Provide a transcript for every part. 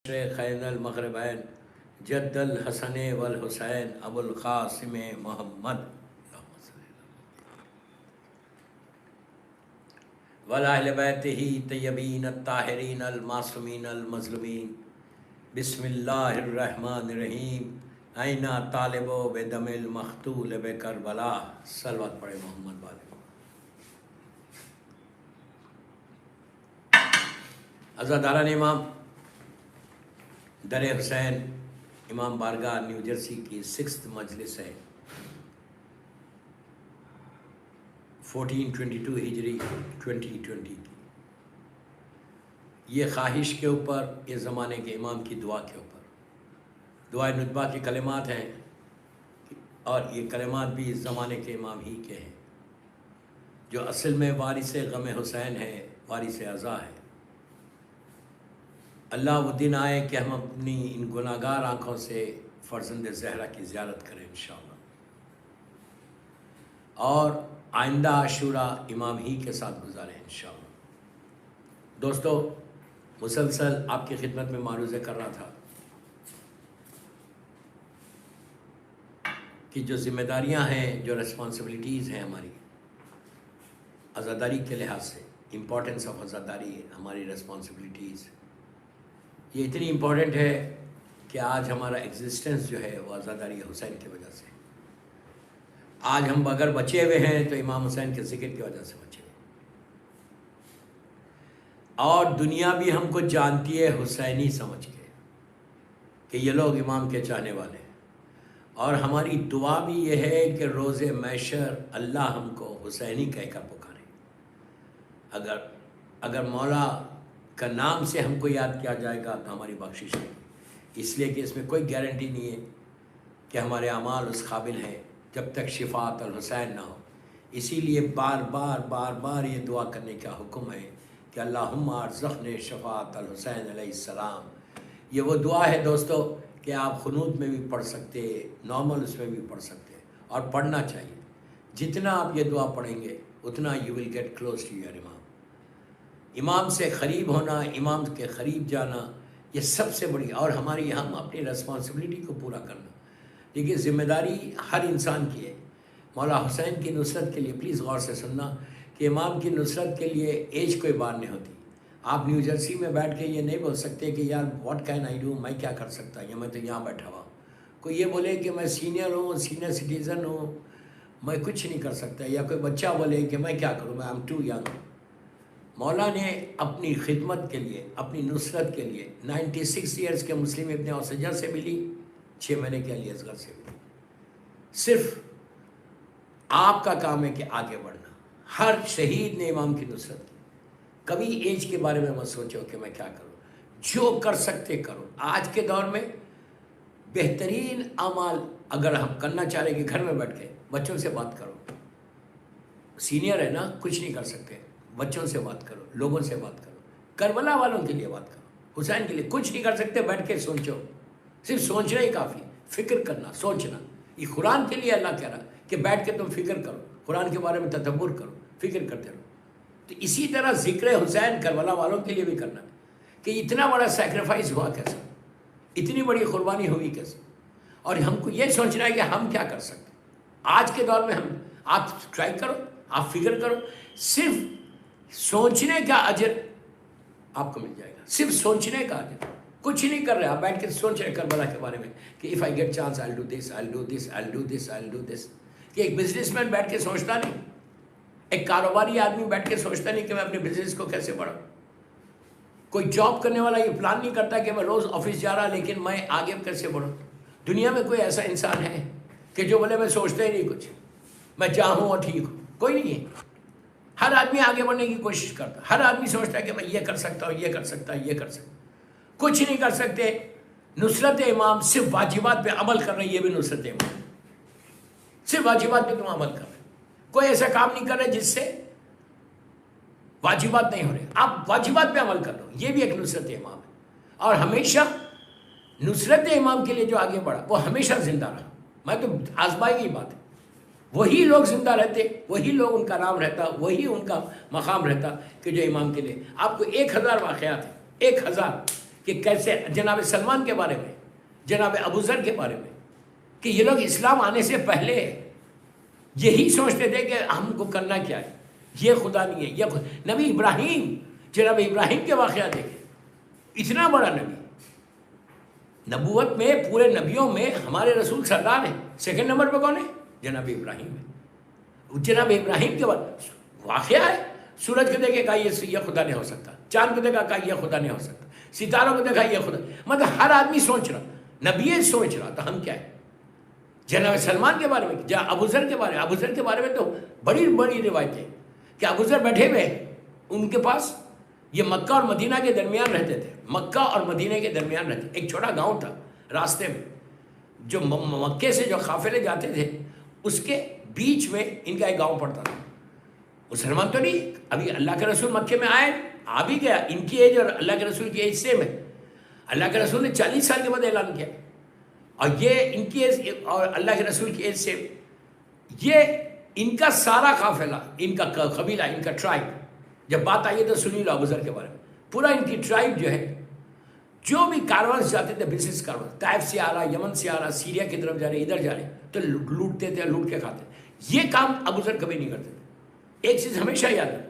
خین المغربین جد الحسن والحسین ابو القاسم محمد وَلَأَهْلِ بَيْتِهِ طیبین الطاہرین المعصومین المظلومین بسم اللہ الرحمن الرحیم اینا طالب بدم المقتول بکربلا صلوات پڑھے محمد والے عزاداران امام در حسین امام بارگاہ نیو جرسی کی 6th مجلس ہے 1422 ہجری 2020 کی. یہ خواہش کے اوپر، یہ زمانے کے امام کی دعا کے اوپر دعائے ندبہ کے کلمات ہیں، اور یہ کلمات بھی اس زمانے کے امام ہی کے ہیں جو اصل میں وارث غم حسین ہے، وارث عزا ہے. اللہ وہ دن آئے کہ ہم اپنی ان گناہگار آنکھوں سے فرزند زہرا کی زیارت کریں انشاءاللہ، اور آئندہ عاشورہ امام ہی کے ساتھ گزاریں انشاءاللہ. دوستو، مسلسل آپ کی خدمت میں معروضے کر رہا تھا کہ جو ذمہ داریاں ہیں، جو ریسپانسبلٹیز ہیں ہماری عزاداری کے لحاظ سے، امپورٹنس آف عزاداری، ہماری ریسپانسبلٹیز یہ اتنی امپورٹنٹ ہے کہ آج ہمارا ایگزسٹنس جو ہے وہ عزاداری حسین کی وجہ سے. آج ہم اگر بچے ہوئے ہیں تو امام حسین کے ذکر کی وجہ سے بچے ہوئے، اور دنیا بھی ہم کو جانتی ہے حسینی سمجھ کے کہ یہ لوگ امام کے چاہنے والے ہیں. اور ہماری دعا بھی یہ ہے کہ روز محشر اللہ ہم کو حسینی کہہ کر پکارے. اگر مولا کا نام سے ہم کو یاد کیا جائے گا تو ہماری بخشش ہے، اس لیے کہ اس میں کوئی گارنٹی نہیں ہے کہ ہمارے اعمال اس قابل ہیں جب تک شفاعت الحسین نہ ہو. اسی لیے بار بار یہ دعا کرنے کا حکم ہے کہ اللہم ارزقنا شفاعت الحسین علیہ السلام. یہ وہ دعا ہے دوستو کہ آپ قنوت میں بھی پڑھ سکتے، نارمل اس میں بھی پڑھ سکتے، اور پڑھنا چاہیے. جتنا آپ یہ دعا پڑھیں گے اتنا you will get close to your imam. امام سے قریب ہونا، امام کے قریب جانا، یہ سب سے بڑی، اور ہماری ہم اپنی ریسپانسبلٹی کو پورا کرنا. دیکھیے، ذمہ داری ہر انسان کی ہے. مولا حسین کی نصرت کے لیے پلیز غور سے سننا کہ امام کی نصرت کے لیے ایج کوئی بات نہیں ہوتی. آپ نیو جرسی میں بیٹھ کے یہ نہیں بول سکتے کہ یار واٹ کین آئی ڈو، میں کیا کر سکتا، یا میں تو یہاں بیٹھا ہوا. کوئی یہ بولے کہ میں سینئر ہوں، سینئر سٹیزن ہوں، میں کچھ نہیں کر سکتا، یا کوئی بچہ بولے کہ میں کیا کروں، میں ایم ٹو ینگ. مولا نے اپنی خدمت کے لیے، اپنی نصرت کے لیے 96 ایئرس کے مسلم ابن اوسجہ سے بھی لی، 6 مہینے کے علی اصغر سے بھی لی. صرف آپ کا کام ہے کہ آگے بڑھنا. ہر شہید نے امام کی نصرت کی. کبھی ایج کے بارے میں مت سوچو کہ میں کیا کروں، جو کر سکتے کرو. آج کے دور میں بہترین اعمال اگر ہم کرنا چاہ رہے کہ گھر میں بیٹھ کے بچوں سے بات کرو. سینئر ہے نا، کچھ نہیں کر سکتے، بچوں سے بات کرو، لوگوں سے بات کرو، کربلا والوں کے لیے بات کرو، حسین کے لیے. کچھ نہیں کر سکتے، بیٹھ کے سوچو. صرف سوچنا ہی کافی، فکر کرنا، سوچنا. یہ قرآن کے لیے اللہ کہہ رہا کہ بیٹھ کے تم فکر کرو، قرآن کے بارے میں تدبر کرو، فکر کرتے رہو. تو اسی طرح ذکر حسین کربلا والوں کے لیے بھی کرنا کہ اتنا بڑا سیکریفائس ہوا کیسے، اتنی بڑی قربانی ہوئی کیسے. اور ہم کو یہ سوچنا ہے کہ ہم کیا کر سکتے آج کے دور میں. آپ ٹرائی کرو، آپ فکر کرو. صرف سوچنے کا اجر آپ کو مل جائے گا، صرف سوچنے کا اجر. کچھ نہیں کر رہے، آپ بیٹھ کے سوچ رہے کربلا کے بارے میں کہ if I get chance I do this, I do this, I do this, I do this. کہ ایک بزنس مین بیٹھ کے سوچتا نہیں، ایک کاروباری آدمی بیٹھ کے سوچتا نہیں کہ میں اپنے بزنس کو کیسے بڑھاؤں. کوئی جاب کرنے والا یہ پلان نہیں کرتا کہ میں روز آفس جا رہا لیکن میں آگے کیسے بڑھوں. دنیا میں کوئی ایسا انسان ہے کہ جو بولے میں سوچتا ہی نہیں کچھ، میں چاہوں اور ٹھیک ہوں؟ کوئی نہیں ہے. ہر آدمی آگے بڑھنے کی کوشش کرتا، ہر آدمی سوچتا ہے کہ میں یہ کر سکتا ہوں، یہ کر سکتا ہوں، یہ کر سکتا ہوں. کچھ نہیں کر سکتے. نصرت امام صرف واجبات پہ عمل کر رہے ہیں، یہ بھی نصرت امام. صرف واجبات پہ تم عمل کر رہے، کوئی ایسا کام نہیں کر رہے جس سے واجبات نہیں ہو رہے. آپ واجبات پہ عمل کر رہے ہو، یہ بھی ایک نصرت امام ہے. اور ہمیشہ نصرت امام کے لیے جو آگے بڑھا وہ ہمیشہ زندہ رہا. میں تو آزمائی کی بات ہے، وہی لوگ زندہ رہتے، وہی لوگ ان کا نام رہتا، وہی ان کا مقام رہتا کہ جو امام کے لیے. آپ کو 1000 واقعات ہیں، 1000 کہ کیسے جناب سلمان کے بارے میں، جناب ابوذر کے بارے میں، کہ یہ لوگ اسلام آنے سے پہلے یہی سوچتے تھے کہ ہم کو کرنا کیا ہے، یہ خدا نہیں ہے، یہ خدا۔ نبی ابراہیم، جناب ابراہیم کے واقعہ دیکھیں، اتنا بڑا نبی، نبوت میں پورے نبیوں میں ہمارے رسول سردار ہیں، سیکنڈ نمبر پہ کون ہے؟ جناب ابراہیم ہے۔ جناب ابراہیم کے بعد واقعہ ہے، سورج کو دیکھے کہا یہ خدا نہیں ہو سکتا، چاند کو دیکھا کہا یہ خدا نہیں ہو سکتا، ستاروں کو دیکھا یہ خدا، مطلب ہر آدمی سوچ رہا، نبی سوچ رہا، تو ہم کیا ہے؟ جناب سلمان کے بارے میں، ابوذر کے بارے میں تو بڑی بڑی روایتیں کہ ابوذر بیٹھے ہوئے ان کے پاس، یہ مکہ اور مدینہ کے درمیان رہتے تھے، مکہ اور مدینہ کے درمیان رہتے، ایک چھوٹا گاؤں تھا راستے میں، جو مکے سے جو قافلے جاتے تھے اس کے بیچ میں ان کا ایک گاؤں پڑتا تھا۔ مسلمان تو نہیں، ابھی اللہ کے رسول مکے میں آئے، آ بھی گیا، ان کی ایج اور اللہ کے رسول کی ایج سیم ہے، اللہ کے رسول نے 40 سال کے بعد اعلان کیا، اور یہ ان کی ایج اور اللہ کے رسول کی ایج سیم، یہ ان کا سارا قافلہ، ان کا قبیلہ، ان کا ٹرائب، جب بات آئی ہے تو سنی لو ابوذر کے بارے میں، پورا ان کی ٹرائب جو ہے، جو بھی کاروان جاتے تھے، بزنس کاروان، طائف سے آ رہا، یمن سے آ رہا، سیریا کی طرف جا رہے، ادھر جا رہے، تو لوٹتے تھے، لوٹ کے کھاتے، یہ کام ابوذر کبھی نہیں کرتے تھے۔ ایک چیز ہمیشہ یاد ہے،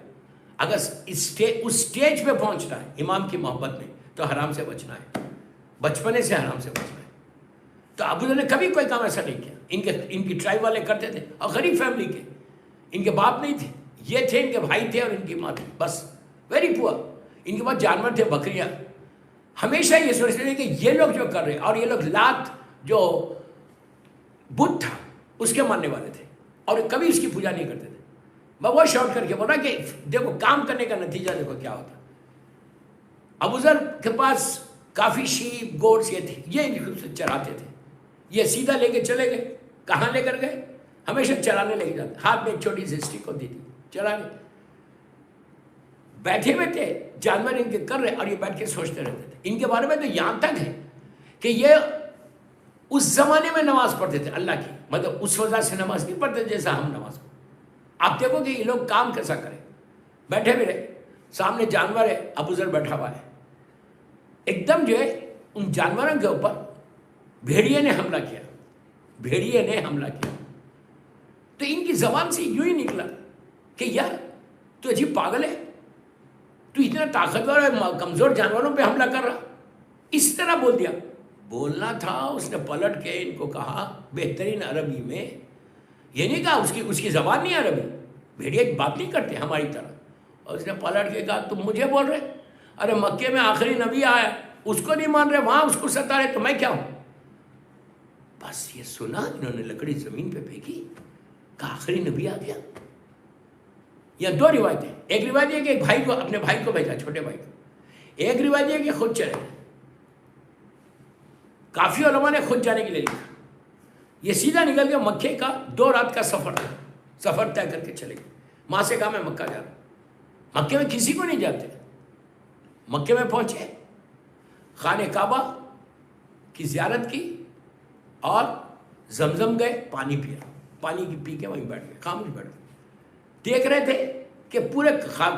اگر اس سٹیج پہ پہنچنا ہے امام کی محبت میں تو حرام سے بچنا ہے، بچپنے سے حرام سے بچنا ہے۔ تو ابوذر نے کبھی کوئی کام ایسا نہیں کیا، ان کی ٹرائب والے کرتے تھے، اور غریب فیملی کے، ان کے باپ نہیں تھے، یہ تھے ان کے بھائی تھے اور ان کی ماں تھی، بس ویری پور، ان کے پاس جانور تھے، بکریاں، ہمیشہ یہ سوچتے تھے کہ یہ لوگ جو کر رہے ہیں، اور یہ لوگ لات جو بت تھا اس کے ماننے والے تھے، اور کبھی اس کی پوجا نہیں کرتے تھے۔ میں وہ شاؤٹ کر کے بول رہا کہ دیکھو کام کرنے کا نتیجہ دیکھو کیا ہوتا۔ ابوذر کے پاس کافی شیپ گوٹس یہ تھے، یہ چراتے تھے، یہ سیدھا لے کے چلے گئے، کہاں لے کر گئے؟ ہمیشہ چرانے لے کے جاتے، ہاتھ میں ایک چھوٹی سی اسٹک ہوتی تھی، چرانے بیٹھے ہوئے تھے، جانور ان کے کر رہے، اور یہ بیٹھ کے سوچتے رہتے تھے۔ ان کے بارے میں تو یہاں تک ہے کہ یہ اس زمانے میں نماز پڑھتے تھے اللہ کی، مطلب اس وجہ سے نماز نہیں پڑھتے جیسا ہم نماز پڑھتے۔ آپ دیکھو کہ یہ لوگ کام کیسا کریں، بیٹھے ہوئے رہے، سامنے جانور ہے، ابوذر بیٹھا ہوا ہے، ایک دم جو ہے ان جانوروں کے اوپر بھیڑیے نے حملہ کیا، بھیڑیے نے حملہ کیا، تو ان کی زبان سے یوں ہی نکلا کہ یار تو عجیب پاگل ہے، تو اتنا طاقتور اور کمزور جانوروں پہ حملہ کر رہا، اس طرح بول دیا۔ بولنا تھا، اس نے پلٹ کے ان کو کہا بہترین عربی میں، یہ نہیں کہا اس کی زبان نہیں عربی، بھیڑیے بات نہیں کرتے ہماری طرح، اور اس نے پلٹ کے کہا تم مجھے بول رہے، ارے مکے میں آخری نبی آیا اس کو نہیں مان رہے، وہاں اس کو ستا رہے، تو میں کیا ہوں؟ بس یہ سنا، انہوں نے لکڑی زمین پہ پھینکی، کہ آخری نبی آ گیا۔ یہ دو روایتیں، ایک روایت یہ کہ ایک بھائی کو، اپنے بھائی کو بھیجا، چھوٹے بھائی کو، ایک روایت یہ کہ خود چلے گئے، کافی علماء نے خود جانے کے لیے لکھا، یہ سیدھا نکل کے مکے کا 2 رات کا سفر تھا، سفر طے کر کے چلے گئے، ماں سے کہا میں مکہ جا رہا ہوں، مکے میں کسی کو نہیں جاتے، مکے میں پہنچے، خانہ کعبہ کی زیارت کی، اور زمزم گئے، پانی پیا، پانی کی پی کے وہیں بیٹھ گئے، خاموش بیٹھ گئے، دیکھ رہے تھے کہ پورے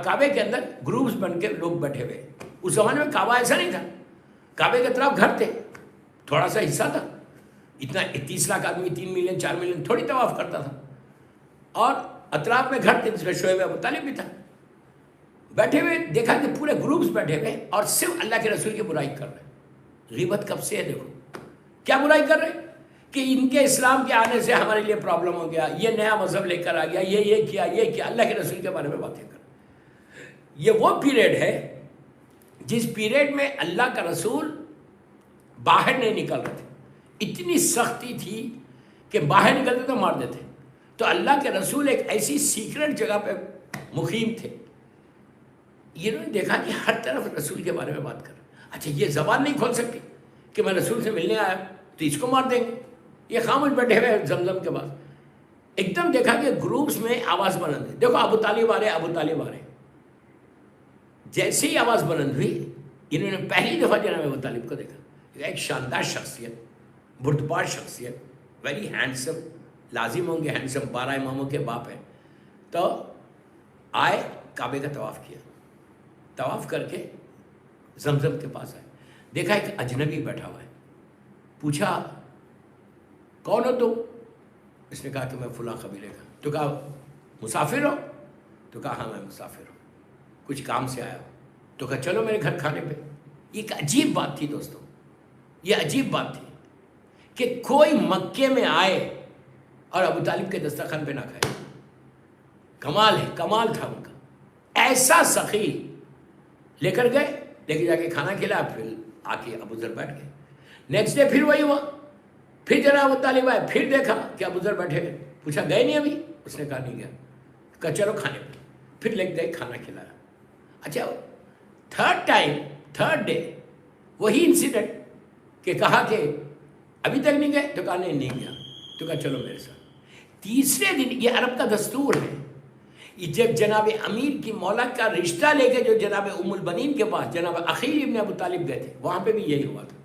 کعبے کے اندر گروپس بن کے لوگ بیٹھے ہوئے، اس زمانے میں کعبہ ایسا نہیں تھا، کعبے کے طرف گھر تھے، تھوڑا سا حصہ تھا، اتنا 30 لاکھ آدمی 3 ملین 4 ملین تھوڑی طواف کرتا تھا، اور اطراف میں گھر تھے، جس میں شعیب ابو طالب بھی تھا، بیٹھے ہوئے دیکھا کہ پورے گروپس بیٹھے ہوئے اور صرف اللہ کے رسول کی برائی کر رہے۔ غیبت کب سے ہے؟ دیکھو کیا برائی کر رہے کہ ان کے اسلام کے آنے سے ہمارے لیے پرابلم ہو گیا، یہ نیا مذہب لے کر آ گیا، یہ کیا، اللہ کے رسول کے بارے میں باتیں کر۔ یہ وہ پیریڈ ہے جس پیریڈ میں اللہ کا رسول باہر نہیں نکل رہے تھے، اتنی سختی تھی کہ باہر نکلتے تو مار دیتے، تو اللہ کے رسول ایک ایسی سیکرٹ جگہ پہ مقیم تھے، انہوں نے دیکھا کہ ہر طرف رسول کے بارے میں بات کر، اچھا یہ زبان نہیں کھول سکتی کہ میں رسول سے ملنے آیا تو اس کو مار دیں گے، یہ خاموش بیٹھے ہوئے زمزم کے پاس، ایک دم دیکھا کہ گروپس میں آواز بلند ہے، دیکھو ابو طالب آ رہے، ابو طالب آ رہے، جیسے ہی آواز بلند ہوئی، انہوں نے پہلی دفعہ جناب ابو طالب کو دیکھا، ایک شاندار شخصیت، بردبار شخصیت، ویری ہینڈسم، لازم ہوں گے ہینڈسم، 12 اماموں کے باپ ہیں، تو آئے، کعبے کا طواف کیا، طواف کر کے زمزم کے پاس آئے، دیکھا ایک اجنبی بیٹھا ہوا ہے، پوچھا کون ہو تم؟ اس نے کہا کہ میں فلاں قبیلے کا۔ تو کہا مسافر ہو؟ تو کہا ہاں میں مسافر ہوں، کچھ کام سے آیا ہوں۔ تو کہا چلو میرے گھر کھانے پہ۔ یہ ایک عجیب بات تھی دوستوں، یہ عجیب بات تھی کہ کوئی مکے میں آئے اور ابو طالب کے دسترخوان پہ نہ کھائے۔ کمال ہے، کمال تھا ان کا، ایسا سخی۔ لے کر گئے، لے کے جا کے کھانا کھلایا، پھر آ کے ابو ذر بیٹھ گئے۔ نیکسٹ ڈے پھر وہی ہوا، پھر جناب ابو طالب آئے، پھر دیکھا کہ ابو ذر بیٹھے گئے، پوچھا گئے نہیں ابھی؟ اس نے کہا نہیں گیا۔ کہا چلو کھانے پہ، پھر لے گئے کھانا کھلایا۔ اچھا تھرڈ ڈے وہی انسیڈنٹ کہ کہا کہ ابھی تک نہیں گئے؟ تو کہا نہیں گیا۔ تو کہا چلو میرے ساتھ۔ تیسرے دن، یہ عرب کا دستور ہے، جب جناب امیر کی مولا کا رشتہ لے کے جو جناب ام البنین کے پاس جناب عقیل ابن ابو طالب گئے تھے، وہاں پہ بھی یہی ہوا تھا۔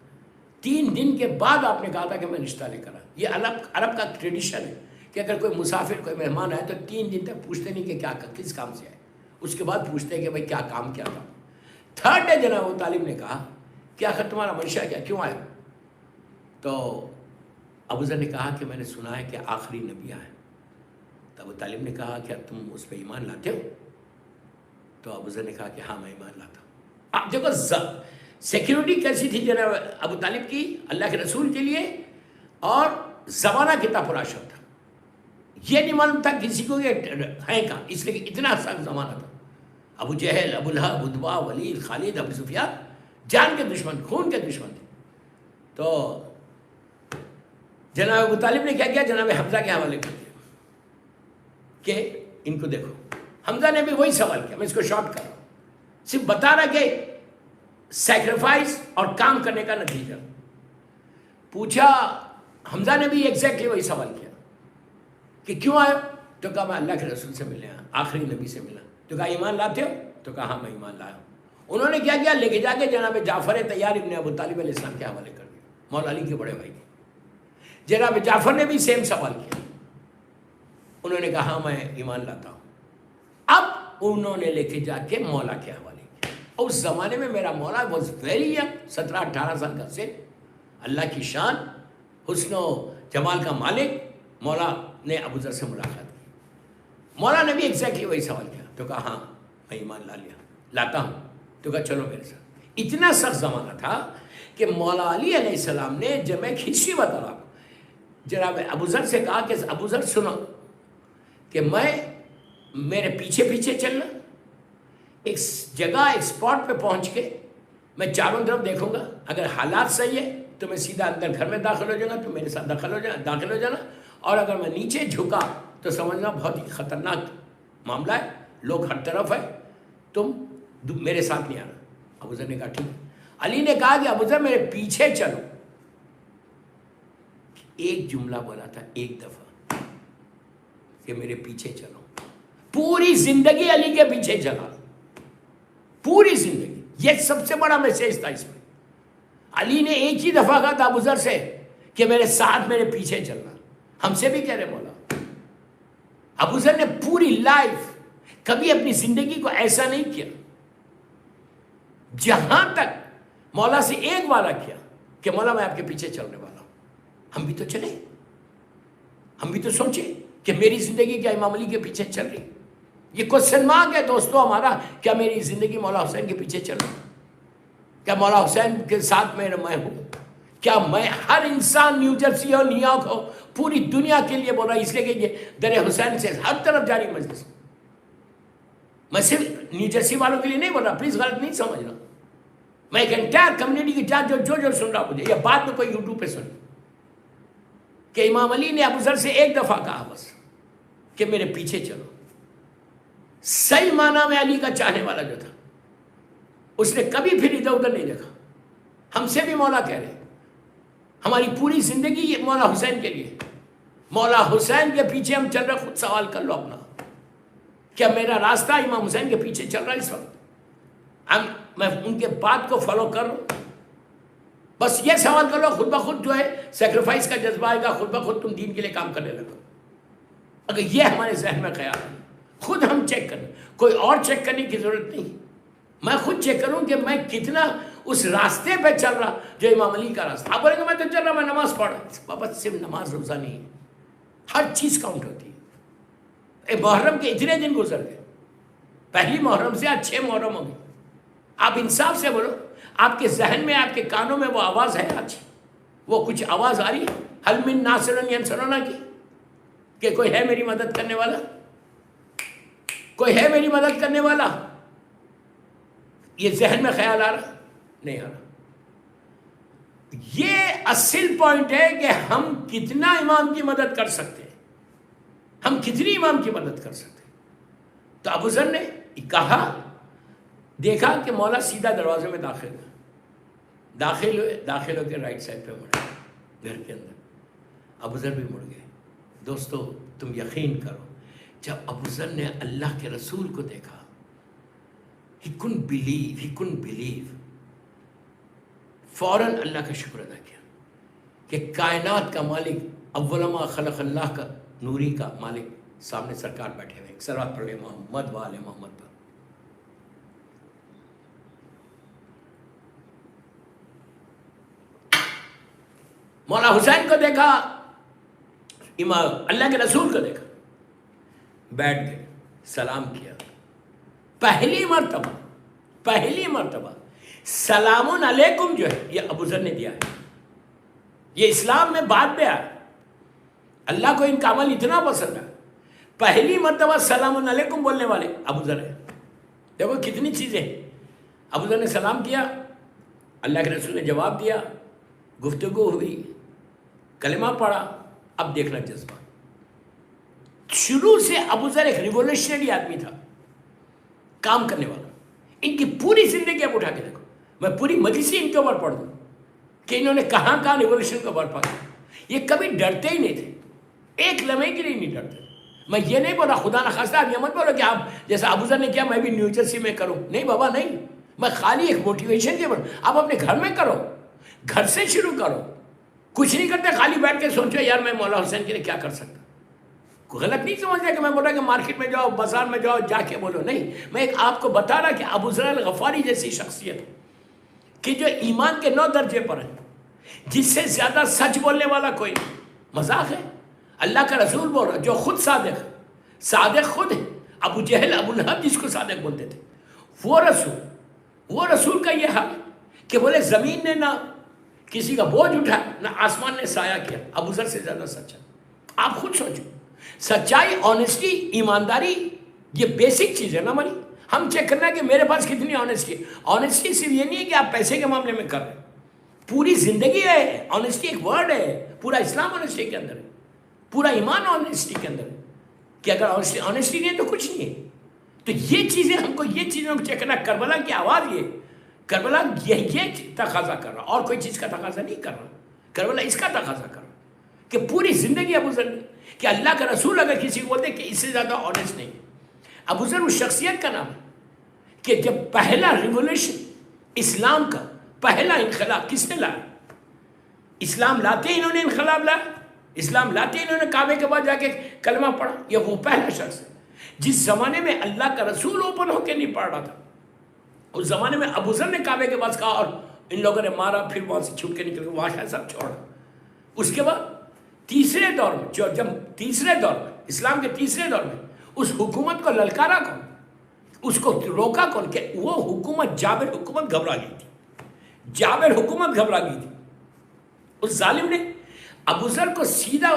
3 دن کے بعد آپ نے کہا تھا کہ میں رشتہ لے کر آیا۔ یہ عرب کا ٹریڈیشن ہے کہ اگر کوئی مسافر، کوئی مہمان آئے تو 3 دن تک پوچھتے نہیں کہ کیا کس کام سے آئے، اس کے بعد پوچھتے ہیں کہ بھائی کیا کام کیا تھا۔ تھرڈ ڈے جناب ابو طالب نے کہا کیا آخر تمہارا منشا کیا، کیوں آئے؟ تو ابو ذر نے کہا کہ میں نے سنا ہے کہ آخری نبی آئے۔ تو ابو طالب نے کہا کیا تم اس پہ ایمان لاتے ہو؟ تو ابو ذر نے کہا کہ ہاں میں ایمان لاتا ہوں۔ آپ دیکھو سیکیورٹی کیسی تھی جناب ابو طالب کی اللہ کے رسول کے لیے، اور زمانہ کتنا پراشر تھا، یہ نہیں معلوم تھا کسی کو یہ ہے کہاں، اس لیے کہ اتنا سخت زمانہ تھا۔ ابو جہل، ابو لہب، اتبا، ولید، خالد، ابو سفیان جان کے دشمن، خون کے دشمن تھے۔ تو جناب ابو طالب نے کیا کیا، جناب حمزہ کے حوالے کر دیا کہ ان کو دیکھو۔ حمزہ نے بھی وہی سوال کیا، میں اس کو شارٹ کر رہا ہوں، صرف بتا رہا کہ سیکریفائس اور کام کرنے کا نتیجہ۔ پوچھا حمزہ نے بھی ایگزیکٹلی وہی سوال کیا کہ کیوں آئے؟ تو کہا میں اللہ کے رسول سے ملے، آخری نبی سے ملا۔ تو کہا ایمان لاتے ہو؟ تو کہا ہاں میں ایمان لایا ہوں۔ انہوں نے کیا کیا، لے کے جا کے جناب جعفر طیار ابن ابو طالب علیہ السلام کے حوالے کر دیا، مولا علی کے بڑے بھائی۔ جناب جعفر نے بھی سیم سوال کیا، انہوں نے کہا ہاں میں ایمان لاتا ہوں۔ اب انہوں نے لے کے جا کے مولا کے حوالے کیا، اور اس زمانے میں میرا مولا واز ویری ینگ، 17-18 سال کا سن، اللہ کی شان، حسن و جمال کا مالک۔ مولا نے ابو ذر سے ملاقات کی، مولا نے بھی ایگزیکٹلی وہی سوال کیا۔ تو کہا ہاں میں ایمان لاتا ہوں۔ تو کہا چلو میرے ساتھ۔ اتنا سخت زمانہ تھا کہ مولا علی علیہ السلام نے، جب میں ہسٹری بتا رہا ہوں، جناب ابو ذر سے کہا کہ ابو ذر سنو کہ میرے پیچھے پیچھے چلنا، ایک جگہ ایک سپاٹ پہ پہنچ کے میں چاروں طرف دیکھوں گا، اگر حالات صحیح ہے تو میں سیدھا اندر گھر میں داخل ہو جاؤں گا، تو میرے ساتھ داخل ہو جانا، اور اگر میں نیچے جھکا تو سمجھنا بہت ہی خطرناک معاملہ ہے، لوگ ہر طرف ہے، تم میرے ساتھ نہیں آنا۔ ابو ذر نے کہا ٹھیک ہے۔ علی نے کہا کہ ابو ذر میرے پیچھے چلو۔ ایک جملہ بولا تھا ایک دفعہ کہ میرے پیچھے چلو، پوری زندگی علی کے پیچھے چلا، پوری زندگی۔ یہ سب سے بڑا میسج تھا اس میں۔ علی نے ایک ہی دفعہ کہا تھا ابو ذر سے کہ میرے ساتھ میرے پیچھے چلنا۔ ہم سے بھی کہہ رہے مولا۔ ابو ذر نے پوری لائف کبھی اپنی زندگی کو ایسا نہیں کیا، جہاں تک مولا سے ایک وعدہ کیا کہ مولا میں آپ کے پیچھے چلنے والا ہوں۔ ہم بھی تو چلے، ہم بھی تو سوچیں کہ میری زندگی کیا امام علی کے پیچھے چل رہی؟ یہ کوسچن مارک ہے دوستو ہمارا، کیا میری زندگی مولا حسین کے پیچھے چل رہی؟ کیا مولا حسین کے ساتھ میں ہوں؟ کیا میں ہر انسان نیو جرسی ہو، نیو یارک ہو، پوری دنیا کے لیے بول رہا، اس لیے کہ یہ در حسین سے ہر طرف جاری مجلس، میں صرف نیو جرسی والوں کے لیے نہیں بول رہا، پلیز غلط نہیں سمجھنا، میں ایک انٹائر کمیونٹی کی جات جو سن رہا مجھے، یا بعد میں کوئی یوٹیوب پہ سن، کہ امام علی نے ابو ذر سے ایک دفعہ کہا بس کہ میرے پیچھے چلو۔ صحیح معنی میں علی کا چاہنے والا جو تھا، اس نے کبھی پھر ادھر ادھر نہیں دیکھا۔ ہم سے بھی مولا کہہ رہے ہیں، ہماری پوری زندگی یہ مولا حسین کے لیے، مولا حسین کے پیچھے ہم چل رہے۔ خود سوال کر لو اپنا، کیا میرا راستہ امام حسین کے پیچھے چل رہا ہے اس وقت؟ میں ان کے بات کو فالو کر رہا ہوں؟ بس یہ سوال کر لو، خود بخود جو ہے سیکریفائس کا جذبہ آئے گا، خود بخود تم دین کے لیے کام کرنے لگو۔ اگر یہ ہمارے ذہن میں خیال ہے، خود ہم چیک کریں، کوئی اور چیک کرنے کی ضرورت نہیں، میں خود چیک کروں کہ میں کتنا اس راستے پہ چل رہا جو امام علی کا راستہ. آپ بولیں گے میں تو چل رہا, میں نماز پڑھ رہا. بابا صرف نماز روزہ نہیں ہے, ہر چیز کاؤنٹ ہوتی ہے. محرم کے اتنے دن گزر گئے, پہلی محرم سے آج 6 محرم ہو گئی. آپ انصاف سے بولو, آپ کے ذہن میں, آپ کے کانوں میں وہ آواز ہے آج؟ وہ کچھ آواز آ رہی ہے حل من ناصر ینصرنا کی کہ کوئی ہے میری مدد کرنے والا؟ کوئی ہے میری مدد کرنے والا؟ یہ ذہن میں خیال آ رہا؟ نہیں آ رہا. یہ اصل پوائنٹ ہے کہ ہم کتنا امام کی مدد کر سکتے ہیں, ہم کتنی امام کی مدد کر سکتے ہیں. تو ابو ذر نے کہا, دیکھا کہ مولا سیدھا دروازے میں داخل ہوئے, داخل ہو کے رائٹ سائڈ پہ مڑے گھر کے اندر. ابو ذر بھی مڑ گئے. دوستو تم یقین کرو, جب ابو ذر نے اللہ کے رسول کو دیکھا, he couldn't believe. فوراً اللہ کا شکر ادا کیا کہ کائنات کا مالک, اول ما خلق اللہ کا نوری کا مالک سامنے سرکار بیٹھے ہوئے. صلوات پڑھے محمد و آل محمد پر. مولا حسین کو دیکھا, امام اللہ کے رسول کو دیکھا, بیٹھ گئے, سلام کیا. پہلی مرتبہ سلام علیکم جو ہے یہ ابو ذر نے دیا ہے. یہ اسلام میں بعد میں آیا. اللہ کو ان کا عمل اتنا پسند ہے, پہلی مرتبہ سلام علیکم بولنے والے ابو ذر ہے. دیکھو کتنی چیزیں. ابو ذر نے سلام کیا, اللہ کے رسول نے جواب دیا, گفتگو ہوئی, کلمہ پڑھا. اب دیکھنا جذبہ. شروع سے ابو ذر ایک ریولیوشنری آدمی تھا, کام کرنے والا. ان کی پوری زندگی آپ اٹھا کے دیکھو, میں پوری مجلسی ان کے اوپر پڑھ دوں کہ انہوں نے کہاں ریولیوشن کو برپا کیا. یہ کبھی ڈرتے ہی نہیں تھے, ایک لمحے کے لیے نہیں ڈرتے. میں یہ نہیں بولا خدا نخواستہ آپ یہ مت بولو کہ آپ جیسا ابو ذر نے کیا میں بھی نیو جرسی میں کروں. نہیں بابا نہیں, میں خالی ایک موٹیویشن کے بول. آپ اپنے گھر میں کرو, گھر سے شروع کرو. کچھ نہیں کرتے, خالی بیٹھ کے سوچو یار میں مولا حسین کے لیے کیا کر سکتا. غلط نہیں سمجھ رہا کہ میں بول رہا کہ مارکیٹ میں جاؤ, بازار میں جاؤ, جا کے بولو. نہیں, میں ایک آپ کو بتا رہا کہ ابو ذر الغفاری جیسی شخصیت کہ جو ایمان کے 9 درجے پر ہے, جس سے زیادہ سچ بولنے والا کوئی نہیں. مذاق ہے, اللہ کا رسول بول رہا جو خود صادق خود ہے. ابو جہل, ابو لہب جس کو صادق بولتے تھے, وہ رسول کا یہ حال کہ بولے زمین نے نہ کسی کا بوجھ اٹھایا نہ آسمان نے سایہ کیا. ابو ذر سے زیادہ سچا. آپ خود سوچو, سچائی, آنیسٹی, ایمانداری, یہ بیسک چیز ہے نا ہماری. ہم چیک کرنا ہے کہ میرے پاس کتنی آنیسٹی. آنیسٹی صرف یہ نہیں ہے کہ آپ پیسے کے معاملے میں کر رہے ہیں, پوری زندگی ہے. آنیسٹی ایک ورڈ ہے, پورا اسلام آنیسٹی کے اندر ہے, پورا ایمان آنیسٹی کے اندر ہے. کہ اگر آنیسٹی نہیں ہے تو کچھ نہیں ہے. تو یہ چیزیں ہم کو چیک کرنا. کربلا کی آواز, یہ کربلا یہ تقاضا کر رہا, اور کوئی چیز کا تقاضا نہیں کر رہا. کربلا اس کا تقاضا کر رہا کہ پوری زندگی ابو ذر کہ اللہ کا رسول اگر کسی کو بولتے کہ اس سے زیادہ آنیسٹ نہیں. ابو ذر اس شخصیت کا نام ہے کہ جب پہلا ریولیوشن اسلام کا پہلا انقلاب کس نے لایا؟ اسلام لاتے ہی انہوں نے انقلاب لایا. اسلام لاتے ہی انہوں نے کعبے کے بعد جا کے کلمہ پڑھا. یہ وہ پہلا شخص ہے جس زمانے میں اللہ کا رسول اوپن ہو کے نہیں پڑھ رہا تھا, اس زمانے میں ابو ذر نے کعبے کے پاس کہا اور ان لوگوں نے مارا, پھر وہاں سے چھوٹ کے نکل گئے, وہاں سب چھوڑا. اس کے بعد تیسرے دور میں, جب تیسرے دور میں, اسلام کے تیسرے دور میں اس حکومت کو للکارا کون, اس کو روکا کون؟ کہ وہ حکومت جابر حکومت گھبرا گئی تھی. جابر حکومت گھبرا گئی تھی. اس ظالم نے ابو ذر کو سیدھا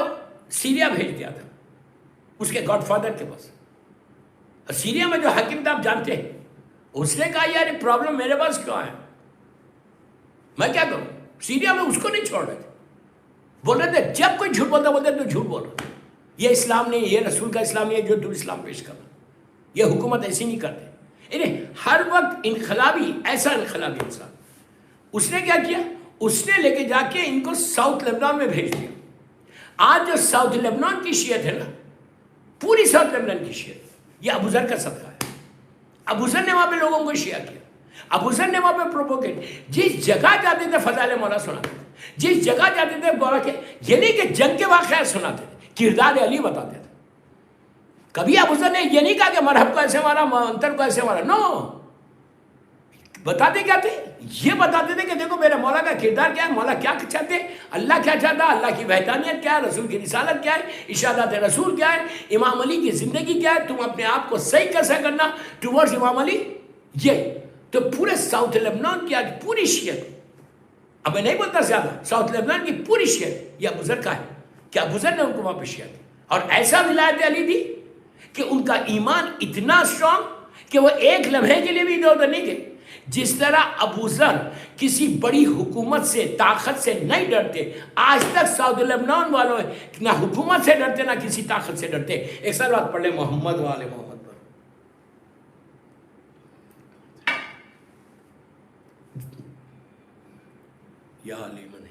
سیریا بھیج دیا تھا اس کے گاڈ فادر کے پاس. اور سیریا میں جو حاکم تھا آپ جانتے ہیں, اس نے کہا یار یہ پرابلم میرے پاس کیوں آیا, میں کیا کروں. سیریا میں اس کو نہیں چھوڑ رہے تھے, بول رہے تھے جب کوئی جھوٹ بولتا بولتے تو جھوٹ بول رہا, یہ اسلام نہیں, یہ رسول کا اسلام نہیں ہے جو تو اسلام پیش کر رہا, یہ حکومت ایسی نہیں کرتے. یعنی ہر وقت انقلابی, ایسا انقلابی انسان. اس نے کیا کیا, اس نے لے کے جا کے ان کو ساؤتھ لبنان میں بھیج دیا. آج جو ساؤتھ لبنان کی شیعت ہے نا, پوری ساؤتھ لبنان کی شیعت, یہ ابو ذر کا صدقہ ہے. ابو ذر نے وہاں پہ لوگوں کو شیعہ کیا, ابو ذر نے وہاں پہ پروپوگیٹ. جس جگہ جاتے تھے فضائل مولا سناتے تھے, جس جگہ جاتے تھے بولا کہ یہ نہیں کہ جنگ کے واقعات سناتے تھے, کردار علی بتاتے تھے. کبھی ابو ذر نے یہ نہیں کہا کہ مرحب کو ایسے مارا, منتر کو ایسے مارا. نو, بتاتے کیا تھے؟ یہ بتاتے تھے کہ دیکھو میرے مولا کا کردار کیا ہے، مولا کیا چاہتے ہیں، اللہ کیا چاہتا ہے، اللہ کی وحدانیت کیا ہے، رسول کی رسالت کیا ہے، ارشادات رسول کیا ہے، امام علی کی زندگی کیا ہے، تم اپنے آپ کو صحیح کیسے کرنا ٹورڈز امام علی. یہ تو پورے ساؤتھ لبنان کی آج پوری شیعت، اب میں نہیں بولتا زیادہ، ساؤتھ لبنان کی پوری شیعت یہ ابوذر کا ہے کہ ابوذر نے ان کو وہاں پہ شیعت دی اور ایسا ولایت علی دی کہ ان کا ایمان اتنا اسٹرانگ کہ وہ ایک لمحے کے لیے بھی ادھر ادھر نہیں گئے. جس طرح ابوذر کسی بڑی حکومت سے طاقت سے نہیں ڈرتے، آج تک ساؤتھ لبنان والوں نہ حکومت سے ڈرتے نہ کسی طاقت سے ڈرتے. ایک سال بات پڑھ لیں محمد والے محمد پر. یا علی من،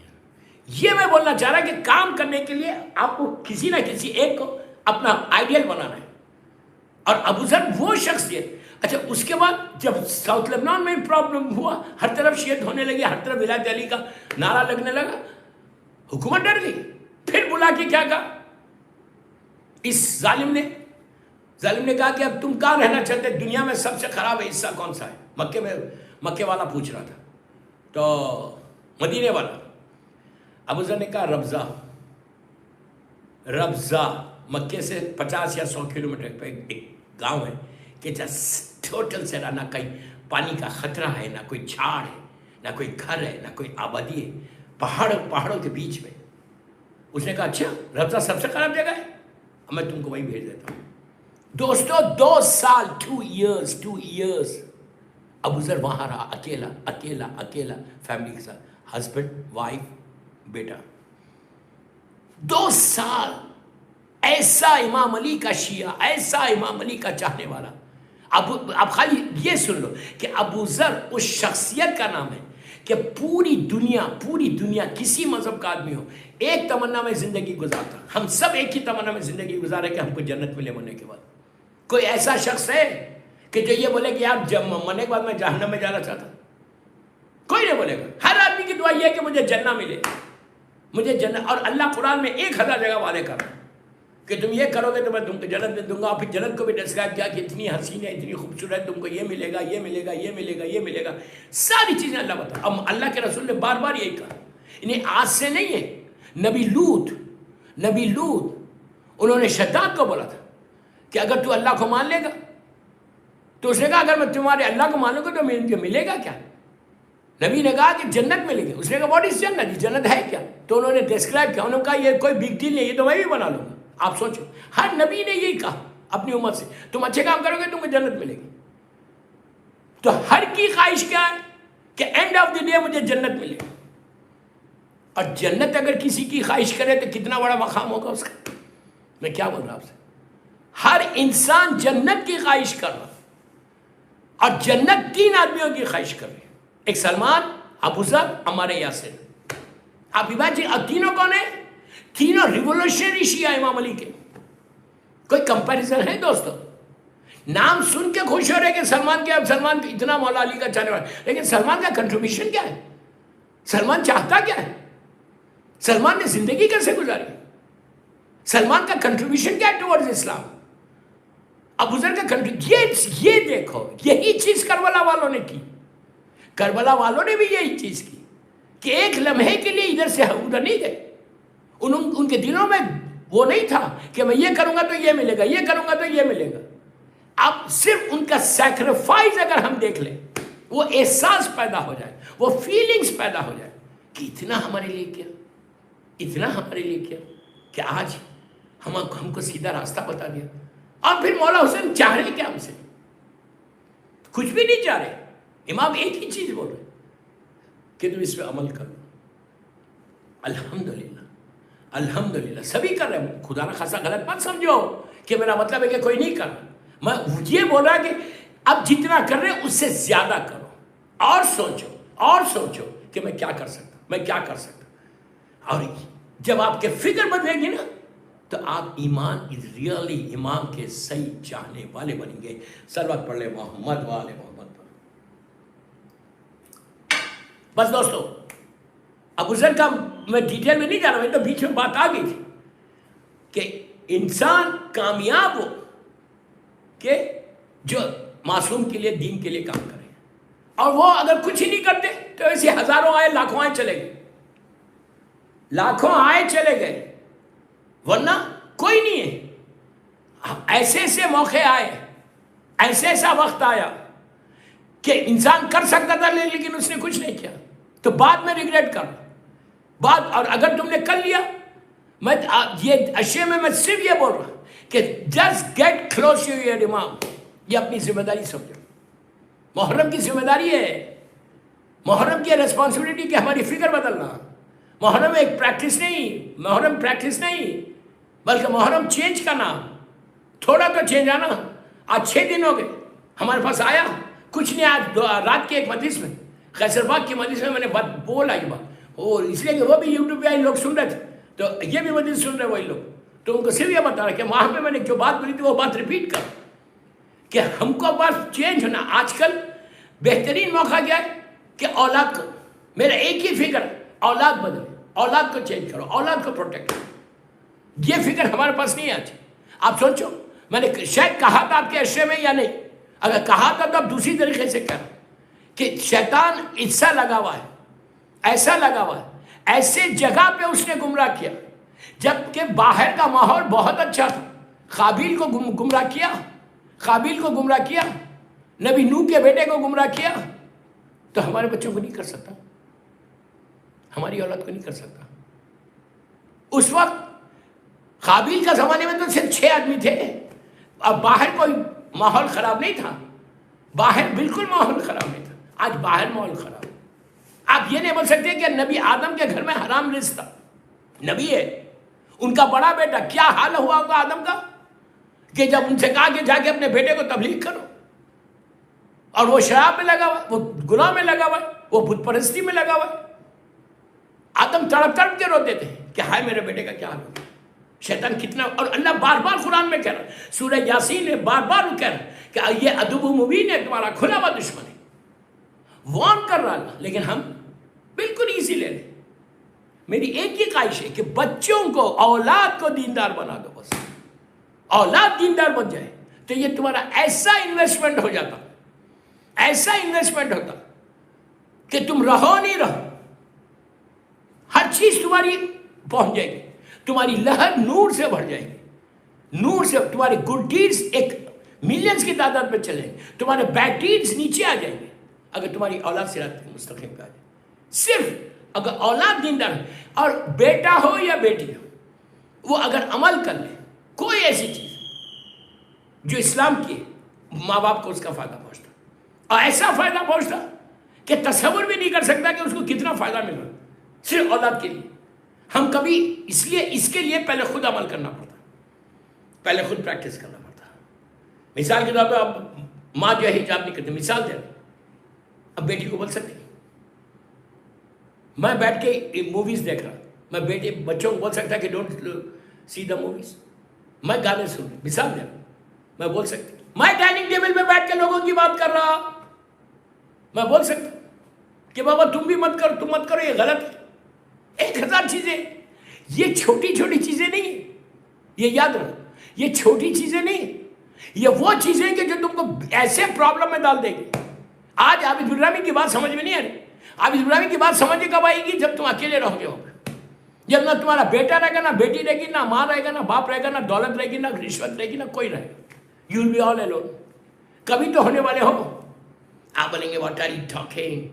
یہ میں بولنا چاہ رہا کہ کام کرنے کے لیے آپ کو کسی نہ کسی ایک کو اپنا آئیڈیل بنانا ہے. اور ابوذر وہ شخصیت. اچھا اس کے بعد جب ساؤتھ لبنان میں پرابلم ہوا، ہر طرف شیعت ہونے لگی، ہر طرف ولایت علی کا نعرہ لگنے لگا، حکومت ڈر گئی. پھر بلا کے کیا کہا اس ظالم نے کہا کہ اب تم کہاں رہنا چاہتے، دنیا میں سب سے خراب حصہ کون سا ہے؟ مکے والا پوچھ رہا تھا تو مدینے والا. ابوذر نے کہا ربضہ مکے سے 50 یا 100 کلومیٹر پہ ایک گاؤں ہے کہ جس ٹوٹل سے نہ کہیں پانی کا خطرہ ہے، نہ کوئی جھاڑ ہے، نہ کوئی گھر ہے، نہ کوئی آبادی ہے، پہاڑوں کے بیچ میں. اس نے کہا اچھا ربضہ سب سے خراب جگہ ہے، میں تم کو وہی بھیج دیتا ہوں. دوستو 2 سال 2 ایئرز ابوذر وہاں رہا، اکیلا فیملی کے ساتھ، ہسبینڈ وائف بیٹا. 2 سال ایسا امام علی کا شیعہ، ایسا امام علی کا چاہنے والا. اب خالی یہ سن لو کہ ابوذر اس شخصیت کا نام ہے کہ پوری دنیا کسی مذہب کا آدمی ہو ایک تمنا میں زندگی گزارتا. ہم سب ایک ہی تمنا میں زندگی گزارے کہ ہم کو جنت ملے مرنے کے بعد. کوئی ایسا شخص ہے کہ جو یہ بولے کہ آپ جب مرنے کے بعد میں جہنم میں جانا چاہتا؟ کوئی نہیں بولے گا. ہر آدمی کی دعا یہ ہے کہ مجھے جنت ملے، مجھے جنت. اور اللہ قرآن میں 1000 جگہ وعدے کر رہا ہے کہ تم یہ کرو گے تو میں تم کو جنت دے دوں گا. اور پھر جنت کو بھی ڈسکرائب کیا کہ اتنی حسین ہے، اتنی خوبصورت، تم کو یہ ملے گا، یہ ملے گا، یہ ملے گا، یہ ملے گا. ساری چیزیں اللہ بتا. اب اللہ کے رسول نے بار بار یہی کہا، انہیں آج سے نہیں ہے. نبی لوط انہوں نے شیطان کو بولا تھا کہ اگر تو اللہ کو مان لے گا، تو اس نے کہا اگر میں تمہارے اللہ کو مانوں گا تو مجھے ملے گا کیا؟ نبی نے کہا کہ جنت ملے گی. اس نے کہا واٹ از جنت، جنت ہے کیا؟ تو انہوں نے ڈسکرائب کیا، انہوں نے کہا یہ کوئی بگ ڈیل نہیں، یہ تو میں بھی بنا لوں گا. آپ سوچو ہر نبی نے یہی کہا اپنی امت سے، تم اچھے کام کرو گے تم کو جنت ملے گی. تو ہر کی خواہش کیا ہے کہ اینڈ آف دی ڈے مجھے جنت ملے. اور جنت اگر کسی کی خواہش کرے تو کتنا بڑا مقام ہوگا اس کا. میں کیا بول رہا ہوں آپ سے، ہر انسان جنت کی خواہش کر رہا، اور جنت 3 آدمیوں کی خواہش کر رہے. ایک سلمان، ابوذر، عمار یاسر. آپ امیجن، اب تینوں کون ہیں؟ تینوں ریولوشنری شیعہ امام علی کے. کوئی کمپیریزن ہے دوستو؟ نام سن کے خوش ہو رہے کہ سلمان کو اتنا مولا علی کا چاہنے والا، لیکن سلمان کا کنٹریبیوشن کیا ہے؟ سلمان چاہتا کیا ہے؟ سلمان نے زندگی کیسے گزاری؟ سلمان کا کنٹریبیوشن کیا ہے ٹورڈز اسلام؟ ابوذر کا یہ دیکھو، یہی چیز کربلا والوں نے کی. کربلا والوں نے بھی یہی چیز کی کہ ایک لمحے کے لیے ادھر سے ادھر نہیں گئے. ان کے دلوں میں وہ نہیں تھا کہ میں یہ کروں گا تو یہ ملے گا، یہ کروں گا تو یہ ملے گا. اب صرف ان کا سیکریفائز اگر ہم دیکھ لیں، وہ احساس پیدا ہو جائے، وہ فیلنگز پیدا ہو جائے کہ اتنا ہمارے لیے کیا، اتنا ہمارے لیے کیا کہ آج ہم کو سیدھا راستہ بتا دیا. اور پھر مولا حسین چاہ رہے کیا ہم سے؟ کچھ بھی نہیں چاہ رہے. امام ایک ہی چیز بول رہے کہ تم اس پہ عمل کرو. الحمدللہ سبھی کر رہے ہیں. خدا نہ خاصا غلط مت سمجھو کہ میرا مطلب ہے کہ کوئی نہیں کر رہا. میں یہ بول رہا کہ اب جتنا کر رہے ہیں اس سے زیادہ کرو، اور سوچو کہ میں کیا کر سکتا. اور جب آپ کے فکر بدلے گی نا تو آپ ایمان ریئلی امام کے صحیح چاہنے والے بنیں گے. صلوات پڑھ لیں محمد والے محمد پر. بس دوستو ابوذر کا میں ڈیٹیل میں نہیں جا رہا ہوں، تو بیچ میں بات آ گئی تھی کہ انسان کامیاب ہو کہ جو معصوم کے لیے، دین کے لیے کام کرے. اور وہ اگر کچھ ہی نہیں کرتے تو ایسے ہزاروں آئے لاکھوں آئے چلے گئے، لاکھوں آئے چلے گئے، ورنہ کوئی نہیں ہے۔ ایسے ایسے موقع آئے، ایسے ایسا وقت آیا کہ انسان کر سکتا تھا لیکن اس نے کچھ نہیں کیا، تو بعد میں ریگریٹ کر بعد، اور اگر تم نے کر لیا، میں یہ اشیاء میں صرف یہ بول رہا کہ just get close to your imam, یہ اپنی ذمہ داری سمجھو۔ محرم کی ذمہ داری ہے، محرم کی ریسپانسبلٹی کہ ہماری فکر بدلنا۔ محرم ایک پریکٹس نہیں، محرم پریکٹس نہیں، بلکہ محرم چینج کرنا۔ تھوڑا تو چینج آنا۔ آج 6 دن ہو گئے ہمارے پاس آیا کچھ نہیں۔ آج رات کے ایک مجلس میں، قیصر باغ کی مجلس میں نے بات بولا یہ بات، اور اس لیے کہ وہ بھی یوٹیوب پہ لوگ سن رہے تھے، تو یہ بھی مجلس سن رہے وہی لوگ، تو ان کو صرف یہ بتا رہا کہ وہاں پہ میں نے جو بات بولی تھی وہ بات ریپیٹ کر کہ ہم کو بس چینج ہونا۔ آج کل بہترین موقع کیا ہے کہ اولاد کو، میرا ایک ہی فکر، اولاد بدلے، اولاد کو چینج کرو، اولاد کو پروٹیکٹ کرو۔ یہ فکر ہمارے پاس نہیں ہے آج۔ آپ سوچو، میں نے شاید کہا تھا آپ کے اشرے میں یا نہیں، اگر کہا تھا تو اب دوسری طریقے سے کہا کہ شیطان ایسا لگا ہوا ہے، ایسا لگا ہوا ہے، ایسے جگہ پہ اس نے گمراہ کیا جبکہ باہر کا ماحول بہت اچھا تھا۔ قابیل کو گمراہ کیا، قابیل کو گمراہ کیا، نبی نوح کے بیٹے کو گمراہ کیا، تو ہمارے بچوں کو نہیں کر سکتا، ہماری اولاد کو نہیں کر سکتا۔ اس وقت قابیل کا زمانے میں تو صرف 6 آدمی تھے، اب باہر کوئی ماحول خراب نہیں تھا، باہر بالکل ماحول خراب نہیں تھا۔ آج باہر ماحول خراب ہے۔ آپ یہ نہیں بول سکتے کہ نبی آدم کے گھر میں حرام رزق تھا، نبی ہے، ان کا بڑا بیٹا، کیا حال ہوا ہوگا آدم کا کہ جب ان سے کہا کہ جا کے اپنے بیٹے کو تبلیغ کرو، اور وہ شراب میں لگا ہوا، وہ گناہ میں لگا ہوا، وہ بت پرستی میں لگا ہوا۔ آدم تڑپ تڑپ کے روتے تھے کہ ہائے میرے بیٹے کا کیا حال ہوگا۔ شیطان کتنا، اور اللہ بار بار قرآن میں کہہ رہا ہے، سورہ یاسین میں بار بار کہہ رہا ہے کہ یہ عدو مبین ہے، تمہارا کھلا ہوا دشمن ہے، وارن کر رہا اللہ، لیکن ہم بالکل ایزی لے لیں۔ میری ایک ہی خواہش ہے کہ بچوں کو، اولاد کو دیندار بنا دو، بس اولاد دیندار بن جائے تو یہ تمہارا ایسا انویسٹمنٹ ہو جاتا، ایسا انویسٹمنٹ ہوتا کہ تم رہو نہیں رہو، ہر چیز تمہاری پہنچ جائے گی، تمہاری لہر نور سے بڑھ جائے گی، نور سے تمہارے گڈ ڈیڈز ایک ملینز کی تعداد میں چلیں گے، تمہارے بیڈ ڈیڈز نیچے آ جائیں گے اگر تمہاری اولاد صراط مستقیم پہ آ جائے۔ صرف اگر اولاد دیندار ہے، اور بیٹا ہو یا بیٹی ہو، وہ اگر عمل کر لے، کوئی ایسی چیز جو اسلام کی ہے، ماں باپ کو اس کا فائدہ پہنچتا، اور ایسا فائدہ پہنچتا کہ تصور بھی نہیں کر سکتا کہ اس کو کتنا فائدہ مل رہا، صرف اولاد کے لیے۔ ہم کبھی اس کے لیے پہلے خود عمل کرنا پڑتا، پہلے خود پریکٹس کرنا پڑتا۔ مثال کے طور پہ اب ماں جو ہے حجاب نہیں کرتی، مثال دے رہا، اب بیٹی کو بول سکتی، میں بیٹھ کے موویز دیکھ رہا، میں بچوں کو بول سکتا کہ ڈونٹ سی دا موویز، میں گانے سن رہا، مثال دے رہا، میں بول سکتا، میں ڈائننگ ٹیبل پہ بیٹھ کے لوگوں کی بات کر رہا، میں بول سکتا کہ بابا تم بھی مت کرو، تم مت کرو، یہ غلط ہے۔ 1000 چیزیں، یہ چھوٹی چھوٹی چیزیں نہیں، یہ یاد رکھو، یہ چھوٹی چیزیں نہیں، یہ وہ چیزیں کہ جو تم کو ایسے پرابلم میں ڈال دے گی۔ آج عابد ابراہیمی کی بات سمجھ میں نہیں آ رہی، عابد ابراہیمی کی بات سمجھ کب آئے گی؟ جب تم اکیلے رہو گے، جب نہ تمہارا بیٹا رہے گا، نہ بیٹی رہے گی، نہ ماں رہے گا، نہ باپ رہے گا، نہ دولت رہے گی، نہ رشوت رہے گی، نہ کوئی رہے گا، you will be all alone. کبھی تو ہونے والے ہو، آپ بولیں گے واٹ آر یو ٹاکنگ،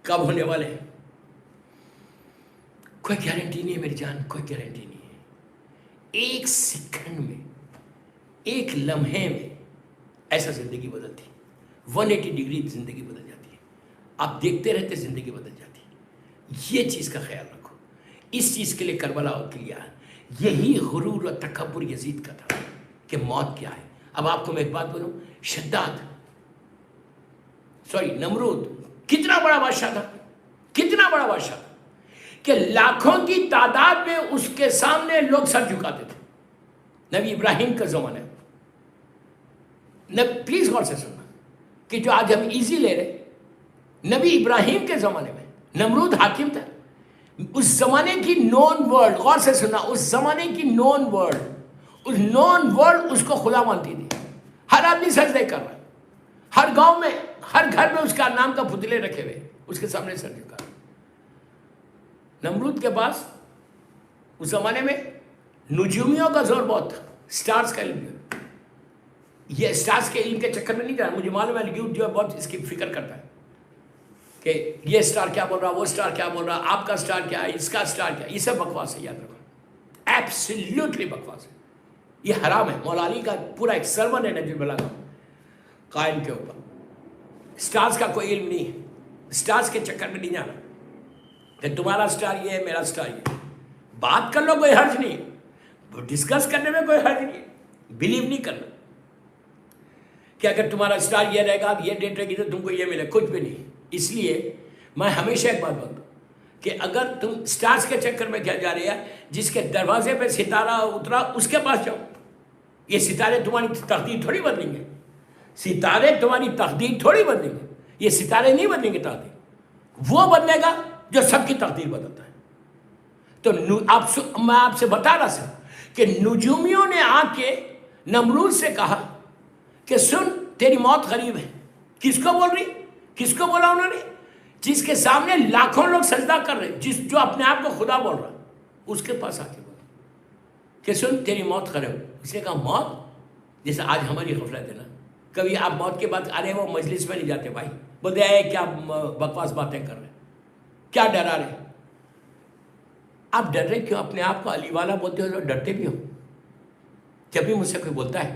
کب ہونے والے ہیں؟ کوئی گارنٹی نہیں ہے میری جان، کوئی گارنٹی نہیں ہے۔ ایک سیکنڈ میں، ایک لمحے میں ایسا زندگی بدلتی، 180 ڈگری زندگی بدل جاتی ہے، آپ دیکھتے رہتے زندگی بدل جاتی ہے۔ یہ چیز کا خیال رکھو، اس چیز کے لیے کربلا کے لیے یہی غرور و تکبر یزید کا تھا کہ موت کیا ہے۔ اب آپ کو میں ایک بات بولوں، نمرود کتنا بڑا بادشاہ تھا، کتنا بڑا بادشاہ تھا کہ لاکھوں کی تعداد میں اس کے سامنے لوگ سر جھکاتے تھے۔ نبی ابراہیم کا زمانہ، پلیز غور سے سننا کہ جو آج ہم ایزی لے رہے، نبی ابراہیم کے زمانے میں نمرود حاکم تھا، اس زمانے کی نون ورلڈ، غور سے سننا، اس زمانے کی نون ورلڈ، اس نون ورلڈ اس کو خدا مانتی تھی، ہر آدمی سجدے کر رہا ہے، ہر گاؤں میں، ہر گھر میں اس کا نام کا پتلے رکھے ہوئے، اس کے سامنے سر جھکا۔ نمرود کے پاس اس زمانے میں نجومیوں کا زور بہت تھا، سٹارز کا علم۔ یہ سٹارز کے علم کے چکر میں نہیں جانا، مجھے معلوم ہے یوتھ جو ہے بہت اس کی فکر کرتا ہے کہ یہ سٹار کیا بول رہا، وہ سٹار کیا بول رہا، آپ کا سٹار کیا ہے، اس کا سٹار کیا ہے، یہ سب بکواس ہے، یاد رکھو، ایبسلیوٹلی بکواس ہے، یہ حرام ہے۔ مولا علی کا پورا ایک سرمن ہے نجم البلاغہ قائم کے اوپر، سٹارز کا کوئی علم نہیں ہے، سٹارز کے چکر میں نہیں جانا کہ تمہارا سٹار یہ ہے، میرا سٹار یہ ہے۔ بات کر لو، کوئی حرج نہیں، ڈسکس کرنے میں کوئی حرج نہیں، بلیو نہیں کرنا کہ اگر تمہارا سٹار یہ رہے گا، یہ ڈیٹ رہے گی تو تم کو یہ ملے، کچھ بھی نہیں۔ اس لیے میں ہمیشہ ایک بات بولتا ہوں کہ اگر تم سٹارز کے چکر میں کیا جا رہے ہیں، جس کے دروازے پہ ستارہ اترا اس کے پاس جاؤ۔ یہ ستارے تمہاری تقدیر تھوڑی بدلیں گے، ستارے تمہاری تقدیر تھوڑی بدلیں گے، یہ ستارے نہیں بدلیں گے تقدیر، وہ بدلے گا جو سب کی تقدیر بدلتا ہے۔ تو میں آپ سے بتا رہا تھا کہ نجومیوں نے آ کے نمرود سے کہا کہ سن تیری موت قریب ہے۔ کس کو بول رہی؟ کس کو بولا انہوں نے؟ جس کے سامنے لاکھوں لوگ سجدہ کر رہے، جو اپنے آپ کو خدا بول رہا، اس کے پاس آ کے بولا کہ سن تیری موت قریب ہے۔ اس نے کہا موت؟ جیسے آج ہماری غفلت ہے نا، کبھی آپ موت کے بعد ارے وہ مجلس میں نہیں جاتے بھائی، بولتے اے کیا بکواس باتیں کر رہے، کیا ڈرا رہے۔ آپ ڈر رہے کیوں؟ اپنے آپ کو علی والا بولتے ہو تو ڈرتے بھی ہو۔ جب بھی مجھ سے کوئی بولتا ہے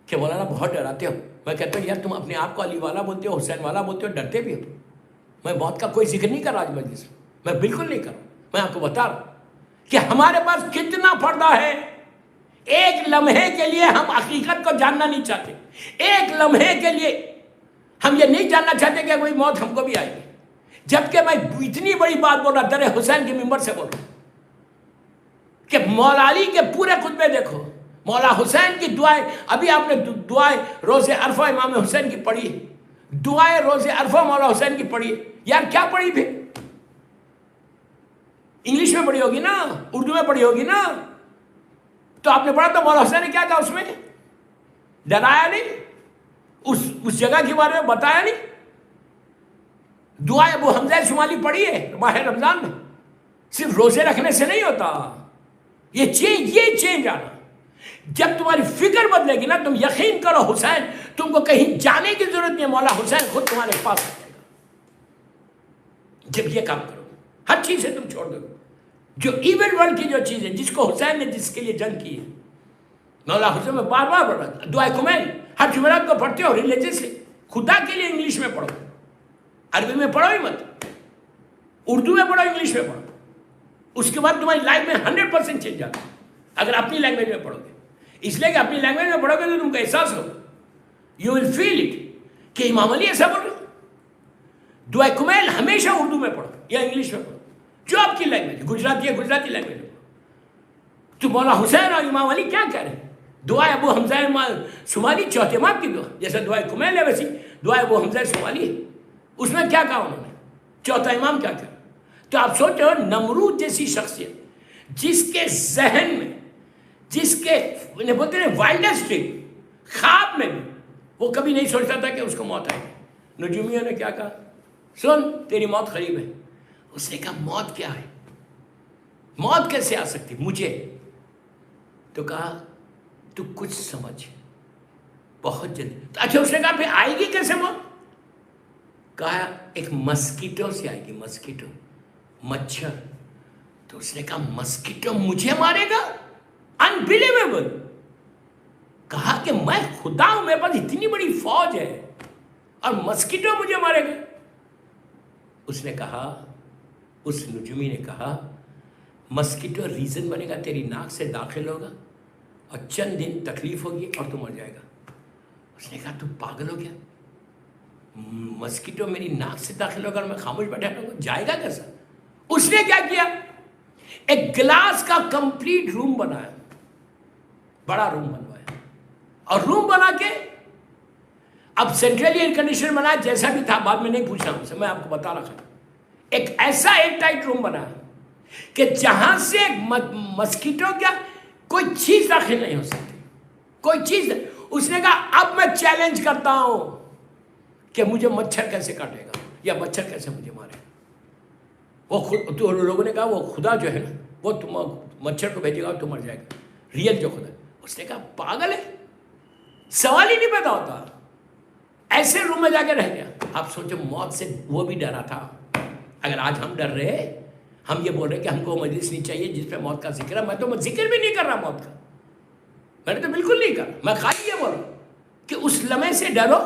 کہ مولانا بہت ڈراتے ہو، میں کہتا ہوں یار تم اپنے آپ کو علی والا بولتے ہو، حسین والا بولتے ہو، ڈرتے بھی ہو۔ میں موت کا کوئی ذکر نہیں کر رہا آج مجلس میں بالکل نہیں کر رہا، میں آپ کو بتا رہا ہوں کہ ہمارے پاس کتنا پردہ ہے۔ ایک لمحے کے لیے ہم حقیقت کو جاننا نہیں چاہتے، ایک لمحے کے لیے ہم یہ نہیں جاننا چاہتے کہ کوئی موت ہم کو بھی آئے گی، جبکہ میں اتنی بڑی بات بول رہا، در حسین کے ممبر سے بول رہا کہ مولا علی کے پورے خطبے دیکھو، مولا حسین کی دعائیں، ابھی آپ نے دعائیں روز عرفہ امام حسین کی پڑھی، دعائیں روز عرفہ مولا حسین کی پڑھی، یار کیا پڑھی پھر؟ انگلش میں پڑھی ہوگی نا، اردو میں پڑھی ہوگی نا، تو آپ نے پڑھا تو مولا حسین نے کیا کہا اس میں؟ ڈرایا نہیں، اس جگہ کے بارے میں بتایا نہیں؟ دعائیں ابو حمزہ شمالی پڑھی ہے ماہ رمضان میں، صرف روزے رکھنے سے نہیں ہوتا، یہ چینج آنا۔ جب تمہاری فکر بدلے گی نا، تم یقین کرو حسین، تم کو کہیں جانے کی ضرورت نہیں ہے، مولا حسین خود تمہارے پاس آ جائے گا۔ جب یہ کام کرو، ہر چیز سے تم چھوڑ دو، جو ایون ورلڈ کی جو چیز ہے، جس کو حسین نے جس کے لیے جنگ کی ہے، مولا حسین میں بار بار پڑھ رہا، دعائے کمیل ہر جمعرات کو پڑھتے ہو ریلیجیسلی، خدا کے لیے انگلش میں پڑھو، عربی میں پڑھو ہی مت، اردو میں پڑھو، انگلش میں پڑھو، اس کے بعد تمہاری لائف میں 100% چینج آتا ہے اگر اپنی لینگویج میں پڑھو گے۔ اس لیے کہ اپنی لینگویج میں پڑھو گے تو تم کو احساس ہوگا، یو ول فیل اٹ کہ امام علی ایسا بول رہے۔ دعائے کمیل ہمیشہ اردو میں پڑھو یا انگلش میں پڑھو، جو آپ کی لینگویج، گجراتی ہے گجراتی لینگویج میں پڑھو۔ تو مولا حسین اور امام علی کیا کہہ رہے ہیں؟ دعائے ابو حمزہ شمالی چوتھے امام کی دعا، جیسے دعائے کمیل ہے ویسی دعائے ابو حمزہ شمالی ہے، اس میں کیا کہا انہوں نے؟ چوتھا امام کیا کہا؟ تو آپ سوچو نمرود جیسی شخصیت جس کے ذہن میں، جس کے بولتے ہیں وائلڈسٹ ڈریم، خواب میں بھی وہ کبھی نہیں سوچتا تھا کہ اس کو موت آئے گی۔ نجومیوں نے کیا کہا؟ سن تیری موت قریب ہے۔ اس نے کہا موت کیا ہے؟ موت کیسے آ سکتی مجھے؟ تو کہا تو کچھ سمجھ، بہت جلدی۔ اچھا اس نے کہا پھر آئے گی کیسے موت؟ کہا ایک مسکیٹو سے آئے گی، مسکیٹو، مچھر۔ تو اس نے کہا مسکیٹو مجھے مارے گا؟ انبلیویبل۔ کہا کہ میں خدا ہوں، میرے پاس اتنی بڑی فوج ہے اور مسکیٹو مجھے مارے گا؟ اس نے کہا، اس نجومی نے کہا مسکیٹو ریزن بنے گا، تیری ناک سے داخل ہوگا اور چند دن تکلیف ہوگی اور تو مر جائے گا۔ اس نے کہا تو پاگل ہو گیا، مسکیٹو میری ناک سے داخل ہوگا اور میں خاموش بیٹھا رہوں گا، جائے گا کیسا؟ اس نے کیا کیا؟ ایک گلاس کا کمپلیٹ روم بنایا، بڑا روم بنوایا، اور روم بنا کے اب سینٹرل ایئر کنڈیشن بنا جیسا بھی تھا، بعد میں نہیں پوچھنا مجھ سے، میں آپ کو بتا رہا تھا۔ ایک ایسا ایئر ٹائٹ روم بنا کہ جہاں سے مسکیٹو کیا کوئی چیز داخل نہیں ہو سکتی، کوئی چیز۔ اس نے کہا اب میں چیلنج کرتا ہوں کہ مجھے مچھر کیسے کاٹے گا یا مچھر کیسے مجھے مارے گا. وہ خود تو لوگوں نے کہا وہ خدا جو ہے نا وہ تم مچھر کو بھیجے گا تو مر جائے گا, ریئل جو خدا. اس نے کہا پاگل ہے, سوال ہی نہیں پیدا ہوتا. ایسے روم میں جا کے رہ گیا. آپ سوچو موت سے وہ بھی ڈرا تھا. اگر آج ہم ڈر رہے, ہم یہ بول رہے کہ ہم کو مجلس نہیں چاہیے جس پہ موت کا ذکر ہے, میں تو ذکر بھی نہیں کر رہا موت کا, میں نے تو بالکل نہیں کر. میں خالی یہ بول رہا ہوں کہ اس لمحے سے ڈرو,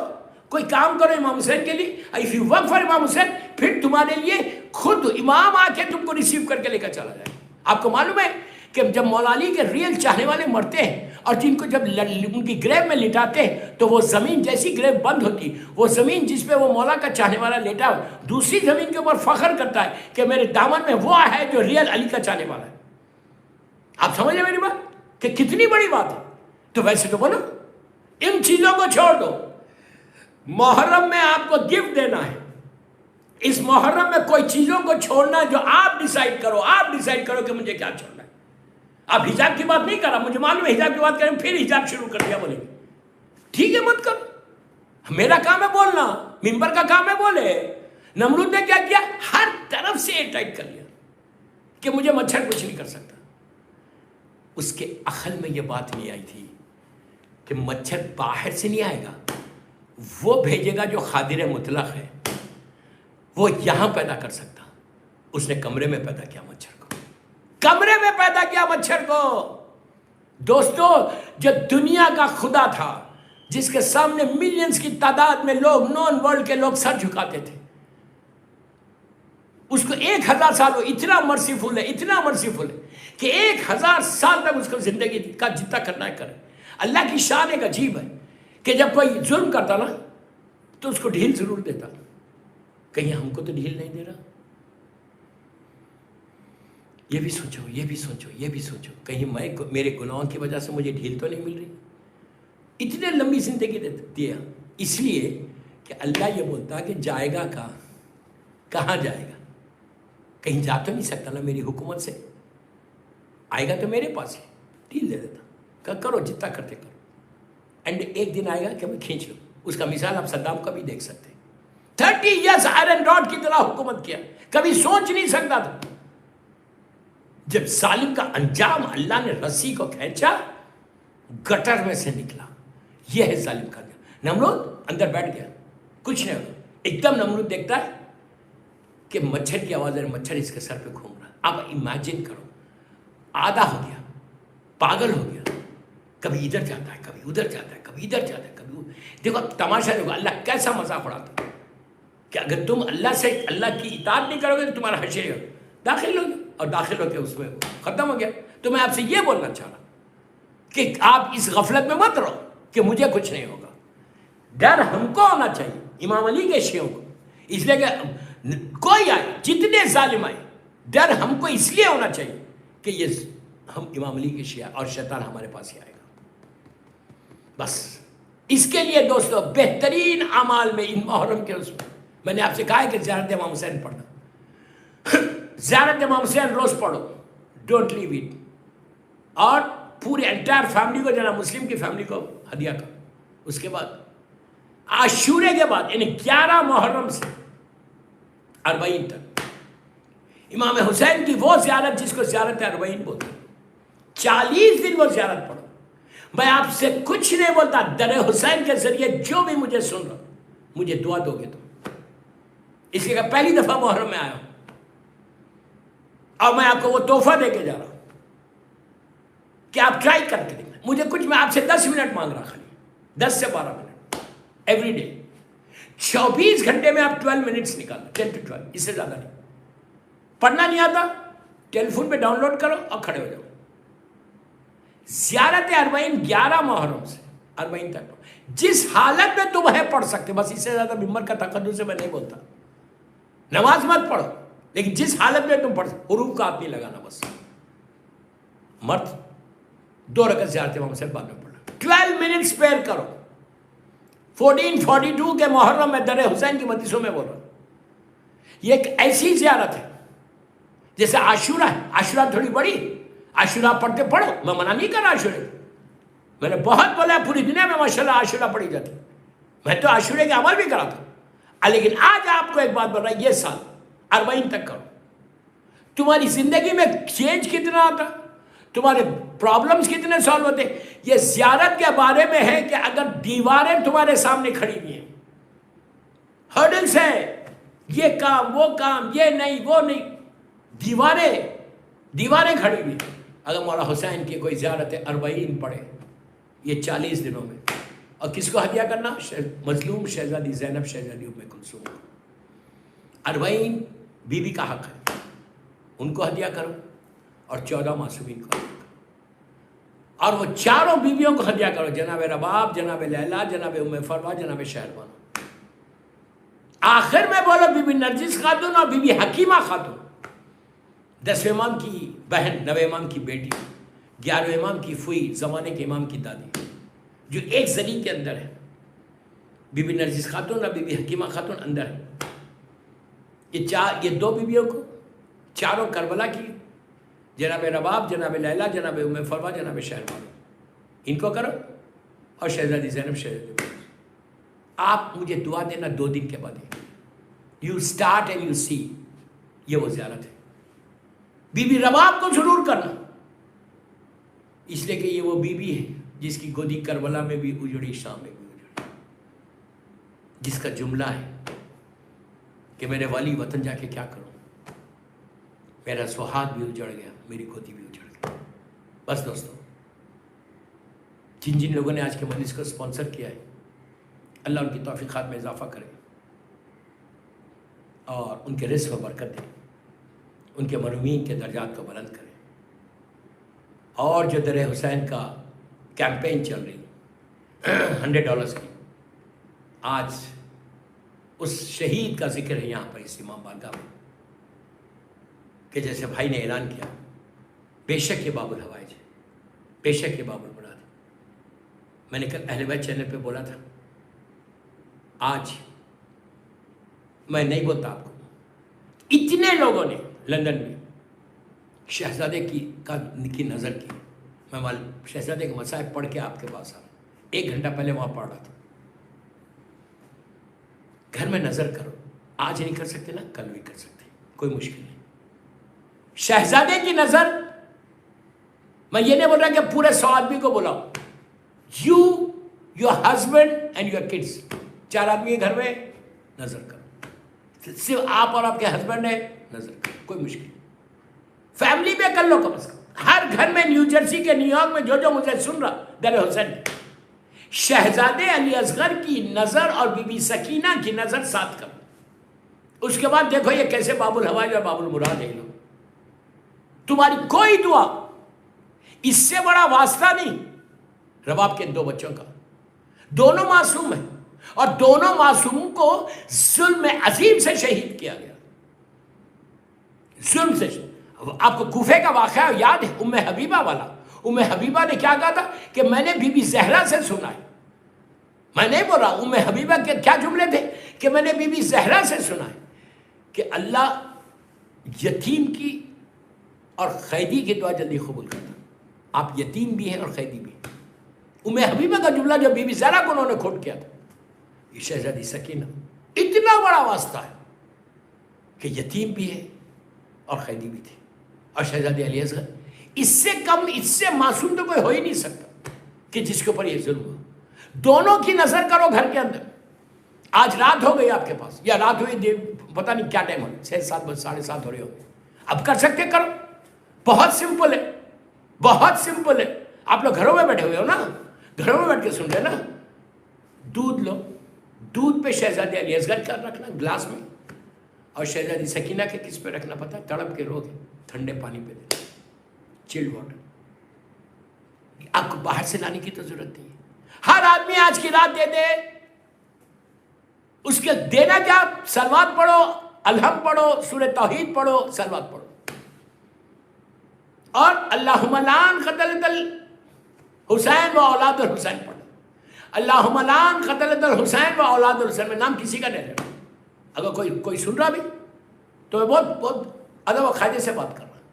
کوئی کام کرو امام حسین کے لیے. اف یو ورک فار امام حسین, پھر تمہارے لیے خود امام آ کے تم کو ریسیو کر کے لے کر چلا جائے. آپ کو معلوم ہے کہ جب مولا علی کے ریئل چاہنے والے مرتے ہیں اور جن کو جب ان کی گریو میں لٹاتے ہیں تو وہ زمین جیسی گریو بند ہوتی, وہ زمین جس پہ وہ مولا کا چاہنے والا لیٹا دوسری زمین کے اوپر فخر کرتا ہے کہ میرے دامن میں وہ ہے جو ریئل علی کا چاہنے والا ہے. آپ سمجھ رہے میری بات کہ کتنی بڑی بات ہے. تو ویسے تو بولو ان چیزوں کو چھوڑ دو. محرم میں آپ کو گفٹ دینا ہے. اس محرم میں کوئی چیزوں کو چھوڑنا جو آپ ڈیسائیڈ کرو. آپ ڈیسائیڈ کرو کہ مجھے کیا چھوڑنا ہے. آپ حجاب کی بات نہیں کر رہا, مجھے معلوم ہے حجاب کی بات کریں پھر حجاب شروع کر دیا بولیں گے ٹھیک ہے مت کرو, میرا کام ہے بولنا, ممبر کا کام ہے بولے. نمرود نے کیا کیا, ہر طرف سے ایئر ٹائٹ کر لیا کہ مجھے مچھر کچھ نہیں کر سکتا. اس کے عقل میں یہ بات نہیں آئی تھی کہ مچھر باہر سے نہیں آئے گا, وہ بھیجے گا جو قادر مطلق ہے, وہ یہاں پیدا کر سکتا. اس نے کمرے میں پیدا کیا مچھر کو, کمرے میں پیدا کیا مچھر کو. دوستو جو دنیا کا خدا تھا, جس کے سامنے ملینز کی تعداد میں لوگ, نون ورلڈ کے لوگ سر جھکاتے تھے, اس کو 1000 سال وہ اتنا مرسیفل ہے, اتنا مرسیفل ہے کہ 1000 سال تک اس کو زندگی کا جتنا کرنا ہے کرے. اللہ کی شان ایک عجیب ہے کہ جب کوئی ظلم کرتا نا تو اس کو ڈھیل ضرور دیتا. کہیں ہم کو تو ڈھیل نہیں دے رہا. یہ بھی سوچو, یہ بھی سوچو, یہ بھی سوچو, کہیں میں میرے گناہوں کی وجہ سے مجھے ڈھیل تو نہیں مل رہی. اتنے لمبی زندگی دیا اس لیے کہ اللہ یہ بولتا کہ جائے گا کہاں جائے گا, کہیں جا تو نہیں سکتا نا میری حکومت سے. آئے گا تو میرے پاس ہی, ڈھیل دے دیتا کہ کرو جتنا کرتے کرو. اینڈ ایک دن آئے گا کہ میں کھینچ لوں. اس کا مثال آپ صدام کا بھی دیکھ سکتے ہیں. 30 ایئرس آئرن راڈ کی طرح حکومت کیا, کبھی سوچ نہیں سکتا تھا. جب ظالم کا انجام اللہ نے رسی کو کھینچا, گٹر میں سے نکلا. یہ ہے ظالم کا انجام. نمرود اندر بیٹھ گیا, کچھ نہیں ہوا. ایک دم نمرود دیکھتا ہے کہ مچھر کی آواز ہے, مچھر اس کے سر پہ گھوم رہا ہے. آپ امیجن کرو, آدھا ہو گیا, پاگل ہو گیا, کبھی ادھر جاتا ہے, کبھی ادھر جاتا ہے, کبھی ادھر جاتا ہے, کبھی دیکھو تماشا دیکھو اللہ کیسا مذاق اڑاتا ہے کہ اگر تم اللہ کی اطاعت نہیں کرو گے تو تمہارا حشر داخل ہوگا, اور داخل ہو کے اس میں ختم ہو گیا. تو میں آپ سے یہ بولنا چاہ رہا کہ آپ اس غفلت میں مت رہو کہ مجھے کچھ نہیں ہوگا. ڈر ہم کو ہونا چاہیے امام علی کے شیعوں کو, اس لیے کہ کوئی آئے, جتنے ظالم آئے, ڈر ہم کو اس لیے ہونا چاہیے کہ یہ ہم امام علی کے شیعہ اور شیطان ہمارے پاس ہی آئے گا. بس اس کے لیے دوستو بہترین اعمال میں ان محرم کے اس میں نے آپ سے کہا ہے کہ زیارت امام حسین پڑھنا. زیارت امام حسین روز پڑھو, ڈونٹ لیو اٹ. اور پورے انٹائر فیملی کو جانا, مسلم کی فیملی کو ہدیہ کرو. اس کے بعد عاشورے کے بعد یعنی 11 محرم سے 40 تک امام حسین کی وہ زیارت جس کو زیارت 40 بولتے ہیں, 40 دن وہ زیارت پڑھو. میں آپ سے کچھ نہیں بولتا, در حسین کے ذریعے جو بھی مجھے سن رہا مجھے دعا دو گے تو, اس لیے کہ پہلی دفعہ محرم میں آیا ہوں اور میں آپ کو وہ تحفہ دے کے جا رہا ہوں کہ آپ ٹرائی کر کے دیکھیں. مجھے کچھ, میں آپ سے 10 منٹ مانگ رہا, خالی 10 سے 12 منٹ ایوری ڈے. 24 گھنٹے میں آپ 12 منٹس نکالنا, 10 to 12, اس سے زیادہ نہیں. پڑھنا نہیں آتا ٹیلی فون پہ ڈاؤن لوڈ کرو اور کھڑے ہو جاؤ. زیارت 40 11 محرم سے 40 تک جس حالت میں تم ہے پڑھ سکتے, بس اس سے زیادہ ممبر کا تقدس سے میں نہیں بولتا. نماز مت پڑھو, لیکن جس حالت میں تم پڑھ سکتے, حروف کا ہاتھ نہیں لگانا. بس مرد 2 رکعت زیارت امام حسین بعد میں پڑھنا. 12 منٹ اسپیئر کرو. 1442 کے محرم میں در حسین کی مجلسوں میں بول رہا ہوں. یہ ایک ایسی زیارت ہے جیسے عاشورہ ہے. عاشورہ تھوڑی بڑی, عاشورہ پڑھتے پڑھو, میں منع نہیں کر رہا عاشورے. میں نے بہت بولا پوری دنیا میں ماشاءاللہ عاشورہ پڑھی جاتی. میں تو عاشورے کے عمل بھی کرا تھا, لیکن آج آپ کو ایک بات بول رہا ہے، یہ سال 40 تک کرو، تمہاری زندگی میں چینج کتنا آتا، تمہارے پرابلمز کتنے سالو ہوتے. یہ زیارت کے بارے میں ہے کہ اگر دیواریں تمہارے سامنے کھڑی ہوئی ہیں، ہرڈلز ہے، یہ کام وہ کام، یہ نہیں وہ نہیں، دیواریں کھڑی ہوئی. اگر مولا حسین کی کوئی زیارت 40 پڑھے یہ 40 دنوں میں، اور کس کو ہدیہ کرنا؟ مظلوم شہزادی زینب، شہزادی ام کلثوم. 40 بیوی کا حق ہے، ان کو ہدیہ کرو، اور 14 معصومین کو ہدیہ کرو، اور وہ چاروں بیویوں کو ہدیہ کرو، جناب رباب، جناب لیلا، جناب ام فروا، جناب شہربانو. آخر میں بولو بی بی نرجس خاتون اور بی بی حکیمہ خاتون، 10ویں امام کی بہن، 9ویں امام کی بیٹی، 11ویں امام کی فوئی، زمانے کے امام کی دادی، جو ایک زری کے اندر ہے. بی بی نرجس خاتون اور بی بی حکیمہ خاتون اندر ہے. یہ 2 بیویوں کو، چاروں کربلا کی، جناب رباب، جناب لیلا، جناب ام فروا، جناب شہربانو، ان کو کرو، اور شہزادی زینب، شہزادی. آپ مجھے دعا دینا 2 دن کے بعد، یو اسٹارٹ اینڈ یو سی. یہ وہ زیارت ہے. بی بی رباب کو ضرور کرنا، اس لیے کہ یہ وہ بی بی ہے جس کی گودی کربلا میں بھی اجڑی، شام میں بھی اجڑی، جس کا جملہ ہے کہ میرے والی وطن جا کے کیا کروں، میرا سہاگ بھی اجڑ گیا، میری گودی بھی اجڑ گئی. بس دوستو، جن لوگوں نے آج کے مجلس کو اسپانسر کیا ہے، اللہ ان کی توفیقات میں اضافہ کرے اور ان کے رزق میں برکت دے، ان کے مرحومین کے درجات کو بلند کرے. اور جو در حسین کا کیمپین چل رہی $100 کی، آج اس شہید کا ذکر ہے یہاں پر اس امام بارگاہ میں، کہ جیسے بھائی نے اعلان کیا، بے شک یہ باب الحوائج ہے، بے شک یہ باب المراد ہے. میں نے کل اہل بیت چینل پہ بولا تھا، آج میں نہیں بولتا آپ کو، اتنے لوگوں نے لندن میں شہزادے کی نظر کی. میں شہزادے کے مصائب پڑھ کے آپ کے پاس آ، 1 گھنٹہ پہلے وہاں پڑھ رہا تھا. گھر میں نظر کرو، آج نہیں کر سکتے نا، کل بھی کر سکتے، کوئی مشکل نہیں. شہزادے کی نظر، میں یہ نہیں بول رہا کہ پورے 100 آدمی کو بلاؤ، you, your husband and your kids, 4 آدمی گھر میں نظر کرو، صرف آپ اور آپ کے ہسبینڈ ہے، نظر کرو، کوئی مشکل نہیں. فیملی میں کر لو کم از کم. ہر گھر میں، نیو جرسی کے، نیو یارک میں، جو مجھے سن رہا، در حسین شہزادے علی اصغر کی نظر اور بی بی سکینہ کی نظر ساتھ کرو. اس کے بعد دیکھو یہ کیسے باب الحوائج اور باب المراد ہے. تمہاری کوئی دعا، اس سے بڑا واسطہ نہیں رباب کے 2 بچوں کا، دونوں معصوم ہیں، اور دونوں معصوموں کو ظلم عظیم سے شہید کیا گیا، ظلم سے. آپ کو کوفے کا واقعہ یاد ہے، ام حبیبہ والا. ام حبیبہ نے کیا کہا تھا کہ میں نے بی بی زہرا سے سنا ہے، میں نہیں بول رہا، ام حبیبہ کے کیا جملے تھے کہ میں نے بی بی زہرا سے سنا ہے کہ اللہ یتیم کی اور قیدی کی دعا جلدی قبول کرتا. آپ یتیم بھی ہیں اور قیدی بھی ہیں. ام حبیبہ کا جملہ جو بی بی زہرا کو انہوں نے کھوٹ کیا تھا، یہ شہزادی سکینہ، اتنا بڑا واسطہ ہے کہ یتیم بھی ہے اور قیدی بھی تھی، اور شہزادی علی اصغر. اس سے کم، اس سے معصوم تو کوئی ہو ہی نہیں سکتا کہ جس کے اوپر یہ ظلم ہوا. دونوں کی نظر کرو گھر کے اندر. آج رات ہو گئی آپ کے پاس، یا رات ہوئی، پتہ نہیں کیا ٹائم ہو رہا، 6، 7 بجے، 7:30 ہو رہے ہو. اب کر سکتے کرو، بہت سمپل ہے، بہت سمپل ہے. آپ لوگ گھروں میں بیٹھے ہوئے ہو نا، گھروں میں بیٹھ کے سن رہے نا. دودھ لو، دودھ پہ شہزادی علی اصغر کا رکھنا گلاس میں، اور شہزادی سکینہ کے کس پہ رکھنا پتہ؟ تڑپ کے رو گے، ٹھنڈے پانی پہ دینا، چلڈ واٹر. آپ کو باہر سے لانے کی تو ضرورت نہیں ہے. ہر آدمی آج کی رات دے دے. اس کے دینا کیا؟ صلوات پڑھو، الحمد پڑھو، سورہ توحید پڑھو، صلوات پڑھو، اور اللہم لعن قتلۃ الحسین و اولاد الحسین پڑھو. اللہم لعن قتلۃ الحسین و اولاد الحسین میں نام کسی کا نہیں لینا. اگر کوئی سن رہا بھی تو میں بہت ادب و قاعدے سے بات کر رہا ہوں.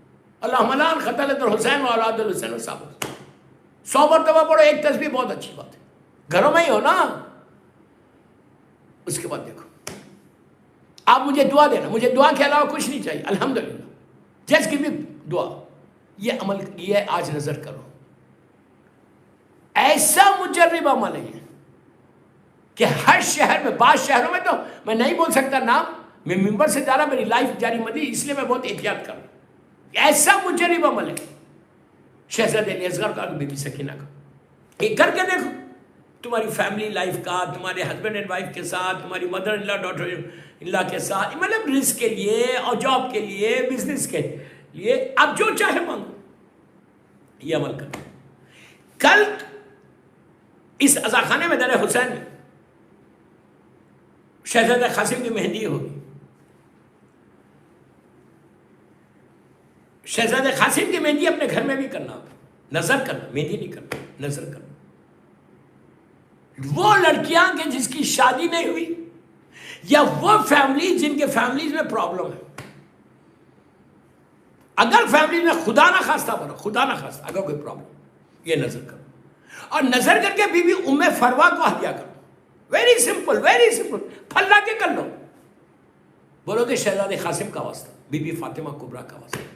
اللہم لعن قتلۃ الحسین و اولاد الحسین و صحابہ، 100 مرتبہ پڑھو. ایک تسبیح بہت اچھی بات ہے، گھروں میں ہی ہو نا. اس کے بعد دیکھو آپ مجھے دعا دینا، مجھے دعا کے علاوہ کچھ نہیں چاہیے، الحمدللہ، جسٹ گیو می دعا. یہ عمل یہ آج نظر کرو. ایسا مجرب عمل ہے کہ ہر شہر میں، بعض شہروں میں تو میں نہیں بول سکتا نام، میں ممبر سے زیادہ میری لائف جاری مندی، اس لیے میں بہت احتیاط کر رہا ہوں. ایسا مجرب عمل ہے شہزادہ علی اصغر کا، بی بی سکینہ کا. یہ کر کے دیکھو تمہاری فیملی لائف کا، تمہارے ہسبینڈ اینڈ وائف کے ساتھ، تمہاری mother in law daughter in لا کے ساتھ، مطلب رزق کے لیے اور جاب کے لیے، بزنس کے لیے، اب جو چاہے مانگو. یہ عمل کرو. کل اس عزاخانے میں در حسین میں شہزادہ قاسم کی مہندی ہوگی. شہزادہ قاسم کی مہندی اپنے گھر میں بھی کرنا، نظر کرنا، مہندی نہیں کرنا، نظر کرنا. وہ لڑکیاں کہ جس کی شادی نہیں ہوئی، یا وہ فیملی جن کے فیملیز میں پرابلم ہے، اگر فیملی میں خدا نہ خواستہ بڑھو، خدا نہ خواستہ اگر کوئی پرابلم، یہ نظر کرو. اور نظر کر کے بی بی ام فروا کو ہدیہ کرو. ویری سمپل، ویری سمپل، پھل لا کے کر لو. بولو کہ شہزادہ قاسم کا واسطہ، بی بی فاطمہ کبریٰ کا واسطہ،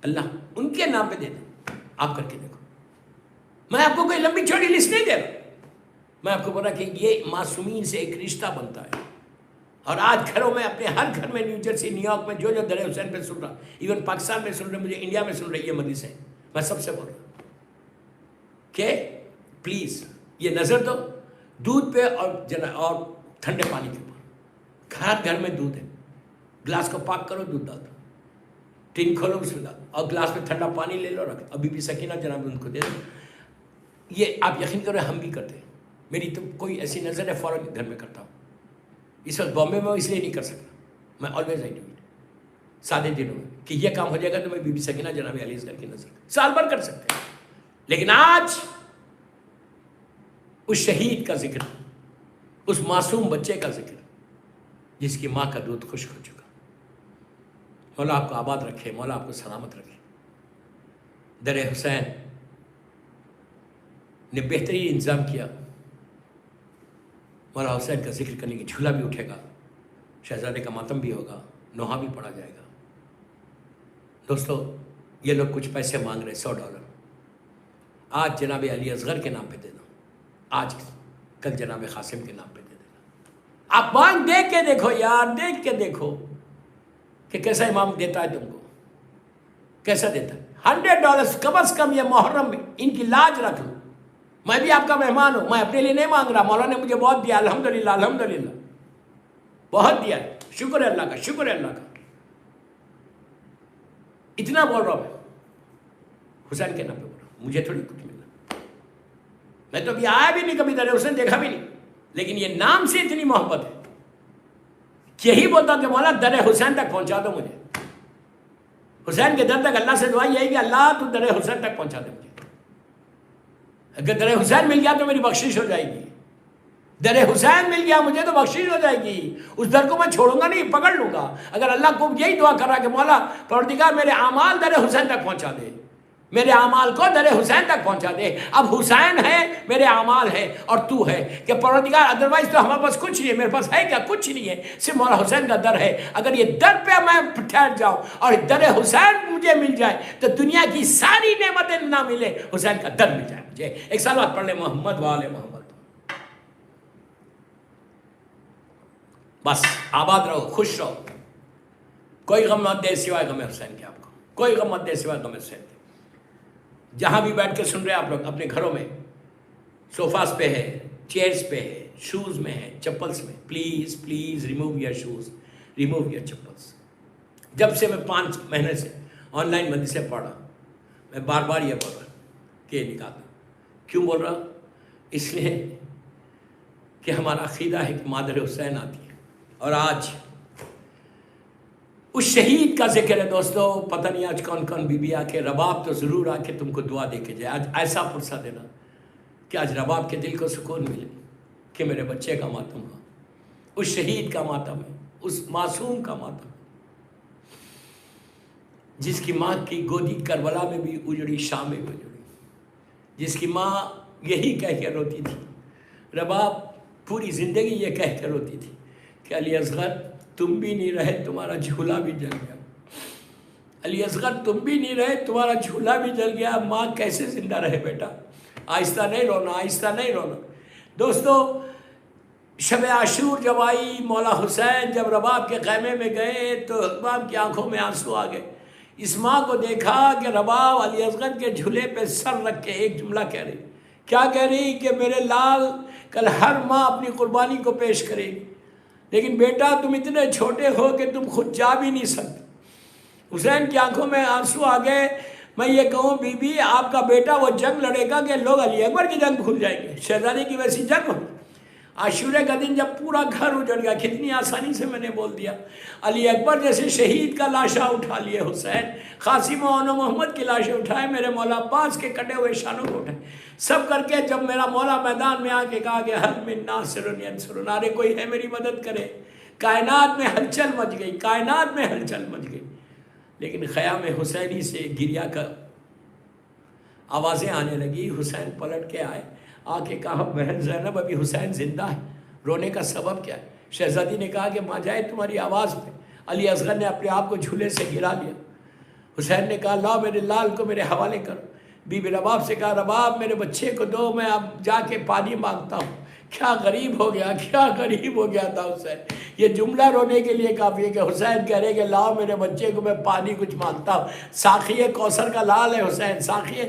اللہ ان کے نام پہ دے دو. آپ کر کے دیکھو. میں آپ کو کوئی لمبی چوڑی لسٹ نہیں دے رہا، میں آپ کو بولا کہ یہ معصومین سے ایک رشتہ بنتا ہے. اور آج گھروں میں، اپنے ہر گھر میں، نیو جرسی، نیو یارک میں، جو در حسین پہ سن رہا، ایون پاکستان میں سن رہے، مجھے انڈیا میں سن رہے، یہ مجلس ہے، میں سب سے بول رہا ہوں کہ پلیز یہ نظر دو دودھ پہ اور ٹھنڈے پانی کے اوپر. ہر گھر میں دودھ ہے، گلاس کو پاک کرو، دودھ ڈال دو، ٹین کھولو، اس میں ڈال دو، اور گلاس میں ٹھنڈا پانی لے لو، رکھ دو. ابھی بھی سکینہ جناب ان کو دے دو. یہ آپ یقین کرو ہم بھی کرتے ہیں. میری تو کوئی ایسی نظر ہے فوراً گھر میں کرتا ہوں. اس وقت بامبے میں اس لیے نہیں کر سکتا، میں آلویز آئی ڈو اٹ سادے دنوں میں کہ یہ کام ہو جائے گا تو میں بی بی سکینہ جناب علی اصغر کی نظر سال بھر کر سکتے ہیں. لیکن آج اس شہید کا ذکر، اس معصوم بچے کا ذکر جس کی ماں کا دودھ خشک ہو چکا. مولا آپ کو آباد رکھے، مولا آپ کو سلامت رکھے. در حسین نے بہترین انتظام کیا. مولا حسین کا ذکر کرنے کی جھولا بھی اٹھے گا، شہزادے کا ماتم بھی ہوگا، نوحہ بھی پڑھا جائے گا. دوستو یہ لوگ کچھ پیسے مانگ رہے، $100. آج جناب علی اصغر کے نام پہ دے دو، آج کل جناب قاسم کے نام پہ دے دینا. آپ مانگ دیکھ کے دیکھو یار، دیکھ کے دیکھو کہ کیسا امام دیتا ہے تم کو، کیسا دیتا ہے. $100 کم از کم یہ محرم میں ان کی لاج رکھ لو. میں بھی آپ کا مہمان ہوں، میں اپنے لیے نہیں مانگ رہا، مولا نے مجھے بہت دیا، الحمدللہ الحمدللہ بہت دیا ہے، شکر ہے اللہ کا، شکر ہے اللہ کا. اتنا بول رہا ہوں میں حسین کے نام پہ بول رہا ہوں، مجھے تھوڑی کچھ ملنا. میں تو ابھی آیا بھی نہیں کبھی در حسین، دیکھا بھی نہیں، لیکن یہ نام سے اتنی محبت ہے. یہی بولتا کہ مولا در حسین تک پہنچا دو مجھے. حسین کے در تک اللہ سے دعا یہی کہ اللہ تو در حسین تک پہنچا دے مجھے. اگر در حسین مل گیا تو میری بخشش ہو جائے گی. در حسین مل گیا مجھے تو بخشش ہو جائے گی. اس در کو میں چھوڑوں گا نہیں، پکڑ لوں گا. اگر اللہ کو یہی دعا کر رہا کہ مولا پروردگار میرے اعمال در حسین تک پہنچا دے، میرے اعمال کو در حسین تک پہنچا دے. اب حسین ہے، میرے اعمال ہے، اور تو ہے کہ پروردگار، ادروائز تو ہمارے پاس کچھ نہیں ہے. میرے پاس ہے کیا؟ کچھ نہیں ہے، صرف مولا حسین کا در ہے. اگر یہ در پہ میں ٹھہر جاؤں اور در حسین مجھے مل جائے تو دنیا کی ساری نعمتیں نہ ملے، حسین کا در مل جائے مجھے. ایک سال بعد پڑھ لیں محمد وآل محمد. بس آباد رہو، خوش رہو، کوئی غم مت دے سوائے غم حسین کے. آپ کو کوئی غم مت دے سوائے غم حسین کے. جہاں بھی بیٹھ کے سن رہے ہیں آپ لوگ، اپنے گھروں میں، صوفاز پہ ہے، چیئرز پہ ہے، شوز میں ہے، چپلز میں، please please remove your shoes, remove your chappals. جب سے میں 5 مہینے سے آن لائن مدرسے پڑھ رہا، میں بار بار یہ بول رہا کہ یہ نکال دو. کیوں بول رہا؟ اس لیے کہ ہمارا عقیدہ ہے کہ مادر حسین آتی ہے. اور آج اس شہید کا ذکر ہے دوستو. پتہ نہیں آج کون کون بی بی آ کے، رباب تو ضرور آ کے تم کو دعا دے کے جائے. آج ایسا پرسہ دینا کہ آج رباب کے دل کو سکون ملے کہ میرے بچے کا ماتم ہو، اس شہید کا ماتم ہے، اس معصوم کا ماتم ہے جس کی ماں کی گودی کربلا میں بھی اجڑی، شام میں بھی اجڑی، جس کی ماں یہی کہہ کے روتی تھی. رباب پوری زندگی یہ کہہ کے روتی تھی کہ علی اصغر تم بھی نہیں رہے تمہارا جھولا بھی جل گیا، علی اصغر تم بھی نہیں رہے تمہارا جھولا بھی جل گیا، ماں کیسے زندہ رہے بیٹا؟ آہستہ نہیں رونا، آہستہ نہیں رونا۔ دوستو شب عاشور جب آئی، مولا حسین جب رباب کے خیمے میں گئے تو امام کی آنکھوں میں آنسو آ گئے۔ اس ماں کو دیکھا کہ رباب علی اصغر کے جھولے پہ سر رکھ کے ایک جملہ کہہ رہی، کیا کہہ رہی کہ میرے لال کل ہر ماں اپنی قربانی کو پیش کرے گی، لیکن بیٹا تم اتنے چھوٹے ہو کہ تم خود جا بھی نہیں سکتے۔ حسین کی آنکھوں میں آنسو آ گئے۔ میں یہ کہوں بی بی آپ کا بیٹا وہ جنگ لڑے گا کہ لوگ علی اکبر کی جنگ بھول جائیں گے؟ شہزادی کی ویسی جنگ ہو۔ عاشورے کا دن جب پورا گھر اجڑ گیا، کتنی آسانی سے میں نے بول دیا، علی اکبر جیسے شہید کا لاشا اٹھا لیے حسین، قاسم و محمد کی لاشیں اٹھائے، میرے مولا عباس کے کٹے ہوئے شانوں کو اٹھائے، سب کر کے جب میرا مولا میدان میں آ کے کہا کہ حل من ناصر ینصرن، ارے کوئی ہے میری مدد کرے، کائنات میں ہلچل مچ گئی، کائنات میں ہلچل مچ گئی۔ لیکن خیام حسینی سے گریا کا آوازیں آنے لگی۔ حسین پلٹ کے آئے، آ کے کہا بہن زینب ابھی حسین زندہ ہے، رونے کا سبب کیا ہے؟ شہزادی نے کہا کہ ماں جائے تمہاری آواز پہ علی اصغر نے اپنے آپ کو جھولے سے گرا لیا۔ حسین نے کہا لاؤ میرے لال کو میرے حوالے کرو۔ بی بی رباب سے کہا رباب میرے بچے کو دو، میں اب جا کے پانی مانگتا ہوں۔ کیا غریب ہو گیا، کیا غریب ہو گیا تھا حسین۔ یہ جملہ رونے کے لیے کافی ہے کہ حسین کہہ رہے کہ لاؤ میرے بچے کو میں پانی کچھ مانگتا ہوں۔ ساقی کوثر کا لال ہے حسین، ساقی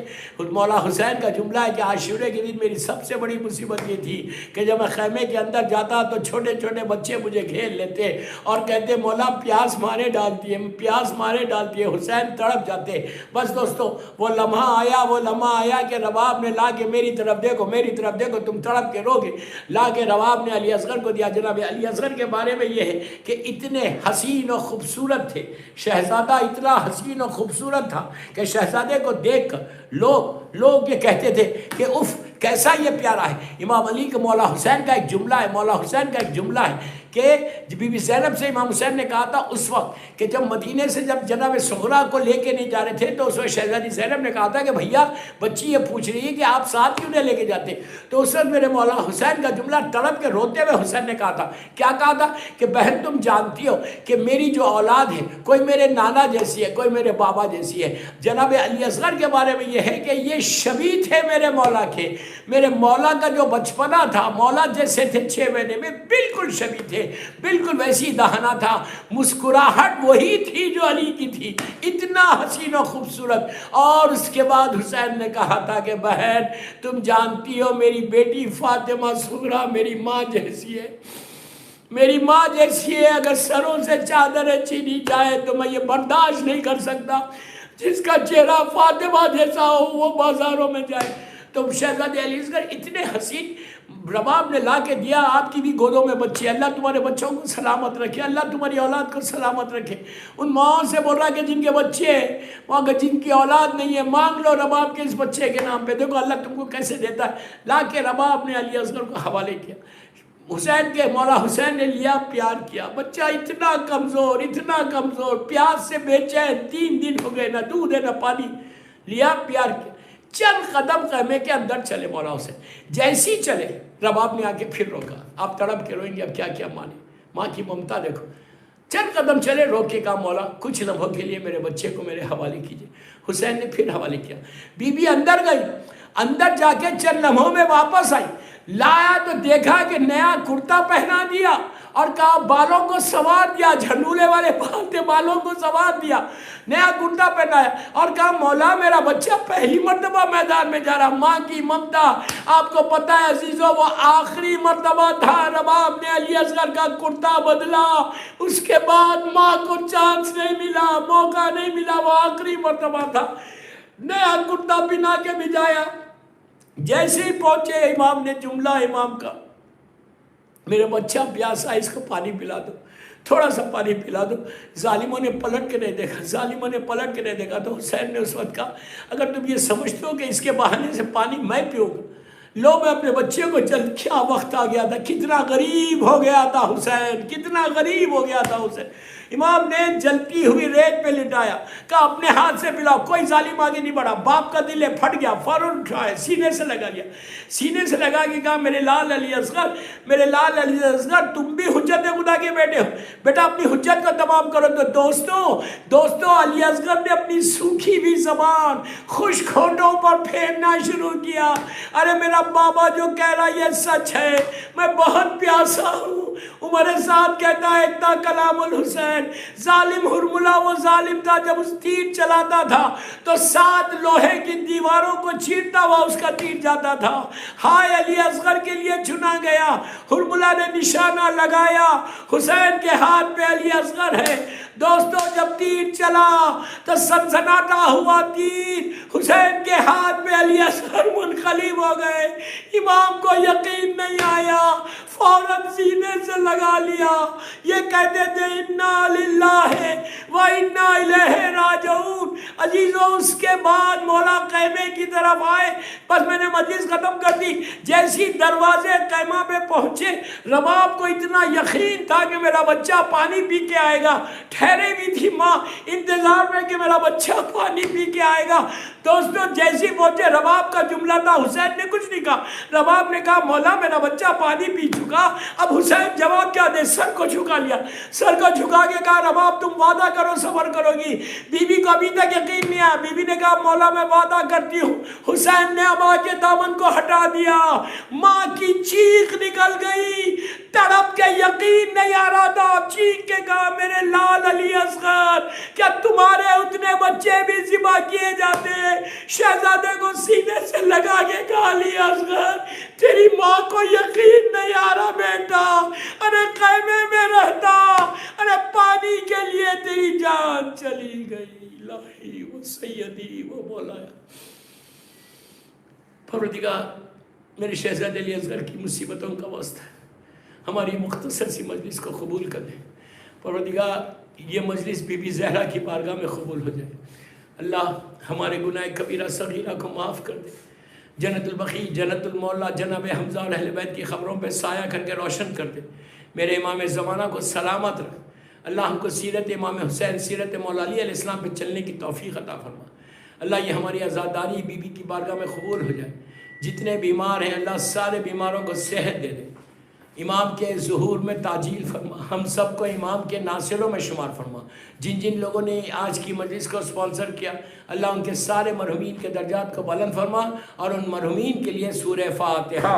مولا حسین کا جملہ ہے کہ عاشورے کے دن میری سب سے بڑی مصیبت یہ تھی کہ جب میں خیمے کے اندر جاتا تو چھوٹے چھوٹے بچے مجھے گھیر لیتے اور کہتے مولا پیاس مارے ڈالتی ہے، پیاس مارے ڈالتی ہے۔ حسین تڑپ جاتے۔ بس دوستو وہ لمحہ آیا کہ رباب نے لا کے میری طرف دیکھو، میری طرف دیکھو، تم تڑپ کے رو گے، لا کے رباب نے علی اصغر کو دیا۔ جناب علی اصغر کے بارے میں یہ ہے کہ اتنے حسین و خوبصورت تھے، شہزادہ اتنا حسین و خوبصورت تھا کہ شہزادے کو دیکھ کر لوگ یہ کہتے تھے کہ اف کیسا یہ پیارا ہے۔ امام علی کا مولا حسین کا ایک جملہ ہے، مولا حسین کا ایک جملہ ہے کہ بی بی زینب سے امام حسین نے کہا تھا اس وقت کہ جب مدینے سے جب جناب صغرا کو لے کے نہیں جا رہے تھے تو اس وقت شہزادی زینب نے کہا تھا کہ بھیا بچی یہ پوچھ رہی ہے کہ آپ ساتھ کیوں نہیں لے کے جاتے؟ تو اس وقت میرے مولا حسین کا جملہ تڑپ کے روتے ہوئے حسین نے کہا تھا، کیا کہا تھا کہ بہن تم جانتی ہو کہ میری جو اولاد ہے کوئی میرے نانا جیسی ہے، کوئی میرے بابا جیسی ہے۔ جناب علی اصغر کے بارے میں یہ ہے کہ یہ شبیہ تھے میرے مولا کے، میرے مولا کا جو بچپنا تھا مولا جیسے تھے 6 مہینے میں بالکل شبیہ تھے، بالکل ویسی دہنا تھا، مسکراہٹ وہی تھی جو علی کی تھی، اتنا حسین و خوبصورت۔ اور اس کے بعد حسین نے کہا تھا کہ بہن تم جانتی ہو میری بیٹی فاطمہ صغرا میری ماں جیسی ہے، میری ماں جیسی ہے، اگر سروں سے چادریں چھینی جائے تو میں یہ برداشت نہیں کر سکتا، جس کا چہرہ فاطمہ جیسا ہو وہ بازاروں میں جائے۔ تو شہزادے علی اصغر اتنے حسین رباب نے لا کے دیا، آپ کی بھی گودوں میں بچے، اللہ تمہارے بچوں کو سلامت رکھے، اللہ تمہاری اولاد کو سلامت رکھے۔ ان ماں سے بول رہا کہ جن کے بچے ہیں، وہاں جن کی اولاد نہیں ہے، مانگ لو رباب کے اس بچے کے نام پہ، دیکھو اللہ تم کو کیسے دیتا ہے۔ لا کے رباب نے علی اصغر کو حوالے کیا، حسین کے مولا حسین نے لیا، پیار کیا۔ بچہ اتنا کمزور، پیاس سے بے چین، 3 دن ہو گئے، نہ دودھ ہے نہ پانی، لیا پیار کیا۔ چند قدم خیمے کے اندر چلے مولا حسین، جیسی چلے رباب نے آ کے پھر روکا، آپ تڑپ کے روئیں گے اب کیا کیا مانے، ماں کی ممتا دیکھو۔ چند قدم چلے، روک کے کہا مولا کچھ لمحوں کے لیے میرے بچے کو میرے حوالے کیجئے۔ حسین نے پھر حوالے کیا، بی بی اندر گئی، اندر جا کے چند لمحوں میں واپس آئی، لایا تو دیکھا کہ نیا کرتا پہنا دیا اور کہا بالوں کو سنوار دیا، جھنڈولے والے بال تھے بالوں کو سنوار دیا، نیا کرتا پہنایا اور کہا مولا میرا بچہ پہلی مرتبہ میدان میں جا رہا۔ ماں کی ممتا آپ کو پتہ ہے عزیزو، وہ آخری مرتبہ تھا رباب نے علی اصغر کا کرتا بدلا، اس کے بعد ماں کو چانس نہیں ملا، موقع نہیں ملا، وہ آخری مرتبہ تھا۔ نیا کرتا پہنا کے بھجایا، جیسے ہی پہنچے امام نے جملہ امام کا، میرے بچہ پیاسا ہے اس کو پانی پلا دو، تھوڑا سا پانی پلا دو۔ ظالموں نے پلٹ کے نہیں دیکھا، تو حسین نے اس وقت کہا اگر تم یہ سمجھتے ہو کہ اس کے بہانے سے پانی میں پیوں گا، لو میں اپنے بچے کو جلد، کیا وقت آ گیا تھا، کتنا غریب ہو گیا تھا حسین، کتنا غریب ہو گیا تھا حسین۔ امام نے جلتی ہوئی ریت پہ لٹایا، کہا اپنے ہاتھ سے پلاؤ، کوئی ظالم آگے نہیں بڑھا۔ باپ کا دل پھٹ گیا، فوراً اٹھایا، سینے سے لگا لیا، سینے سے لگا کے کہا میرے لال علی اصغر، میرے لال علی اصغر، تم بھی حجت خدا کے بیٹے ہو، بیٹا اپنی حجت کا تمام کرو۔ تو دوستوں علی اصغر نے اپنی سوکھی ہوئی زبان خشک ہونٹوں پر پھیرنا شروع کیا، ارے میرا بابا جو کہہ رہا یہ سچ ہے، میں بہت پیاسا ہوں۔ عمر سعد کہتا ہے اتنا کلام الحسین، ظالم ہرملہ وہ ظالم تھا، جب اس تیر چلاتا تھا تو 7 لوہے کی دیواروں کو چیرتا ہوا اس کا تیر جاتا تھا۔ ہائے علی اصغر کے لیے چنا گیا، ہرملہ نے نشانہ لگایا، حسین کے ہاتھ پہ علی اصغر ہے۔ دوستو جب تیر چلا تو سنسناتا ہوا تیر حسین کے ہاتھ میں علی اصغر منقلب ہو گئے۔ امام کو یقین نہیں آیا، فوراً سینے سے لگا لیا، یہ کہتے تھے انا للہ و انا الیہ راجعون۔ عزیزوں اس کے بعد مولا خیمے کی طرف آئے، بس میں نے مجلس ختم کر دی، جیسی دروازے خیمہ پہ پہنچے، رباب کو اتنا یقین تھا کہ میرا بچہ پانی پی کے آئے گا، ٹھہرے بھی تھی ماں انتظار میں کہ میرا بچہ پانی پی کے آئے گا۔ دوستو جیسی پہنچے، رباب کا جملہ تھا، حسین نے کچھ نہیں کہا، رباب نے کہا مولا میرا بچہ پانی پی چکا۔ اب حسین جواب کیا دے، سر کو جھکا لیا، سر کو جھکا کے کہا رباب تم وعدہ کرو صبر کرو گی۔ بی بی کو ابھی تک یقین نہیں آیا، بی بی نے کہا مولا میں وعدہ کرتی ہوں۔ حسین نے ابا کے دامن کو ہٹا دیا، ماں کی چیخ نکل گئی، تڑپ کے یقین نہیں آ رہا تھا، چیخ کے کہا میرے لال علی اصغر کیا تمہارے اتنے بچے بھی ذبح کیے جاتے ہیں؟ شہزادے کو سینے سے لگا کے کہا علی اصغر تیری ماں کو یقین نہیں آ رہا بیٹا، ارے خیمے میں رہتا، ارے پانی کے لیے تیری جان چلی گئی، الہی و سیدی و مولایا۔ پروردگار میرے شہزادے علی اصغر کی مصیبتوں کا واسطہ ہے، ہماری مختصر سی مجلس کو قبول کر دے۔ پروردگار یہ مجلس بی بی زہرا کی بارگاہ میں قبول ہو جائے۔ اللہ ہمارے گناہ کبیرہ صغیرہ کو معاف کر دے، جنت البقیع، جنت المولا، جناب حمزہ اور اہل بیت کی خبروں پہ سایہ کر کے روشن کر دے۔ میرے امام زمانہ کو سلامت رکھ، اللہ ہم کو سیرت امام حسین، سیرت مولا علی علیہ السلام پہ چلنے کی توفیق عطا فرما۔ اللہ یہ ہماری عزاداری بی بی کی بارگاہ میں قبول ہو جائے۔ جتنے بیمار ہیں اللہ سارے بیماروں کو صحت دے دے، امام کے ظہور میں تعجیل فرما، ہم سب کو امام کے ناصروں میں شمار فرما۔ جن جن لوگوں نے آج کی مجلس کو سپانسر کیا اللہ ان کے سارے مرحومین کے درجات کو بلند فرما، اور ان مرحومین کے لیے سورہ فاتحہ۔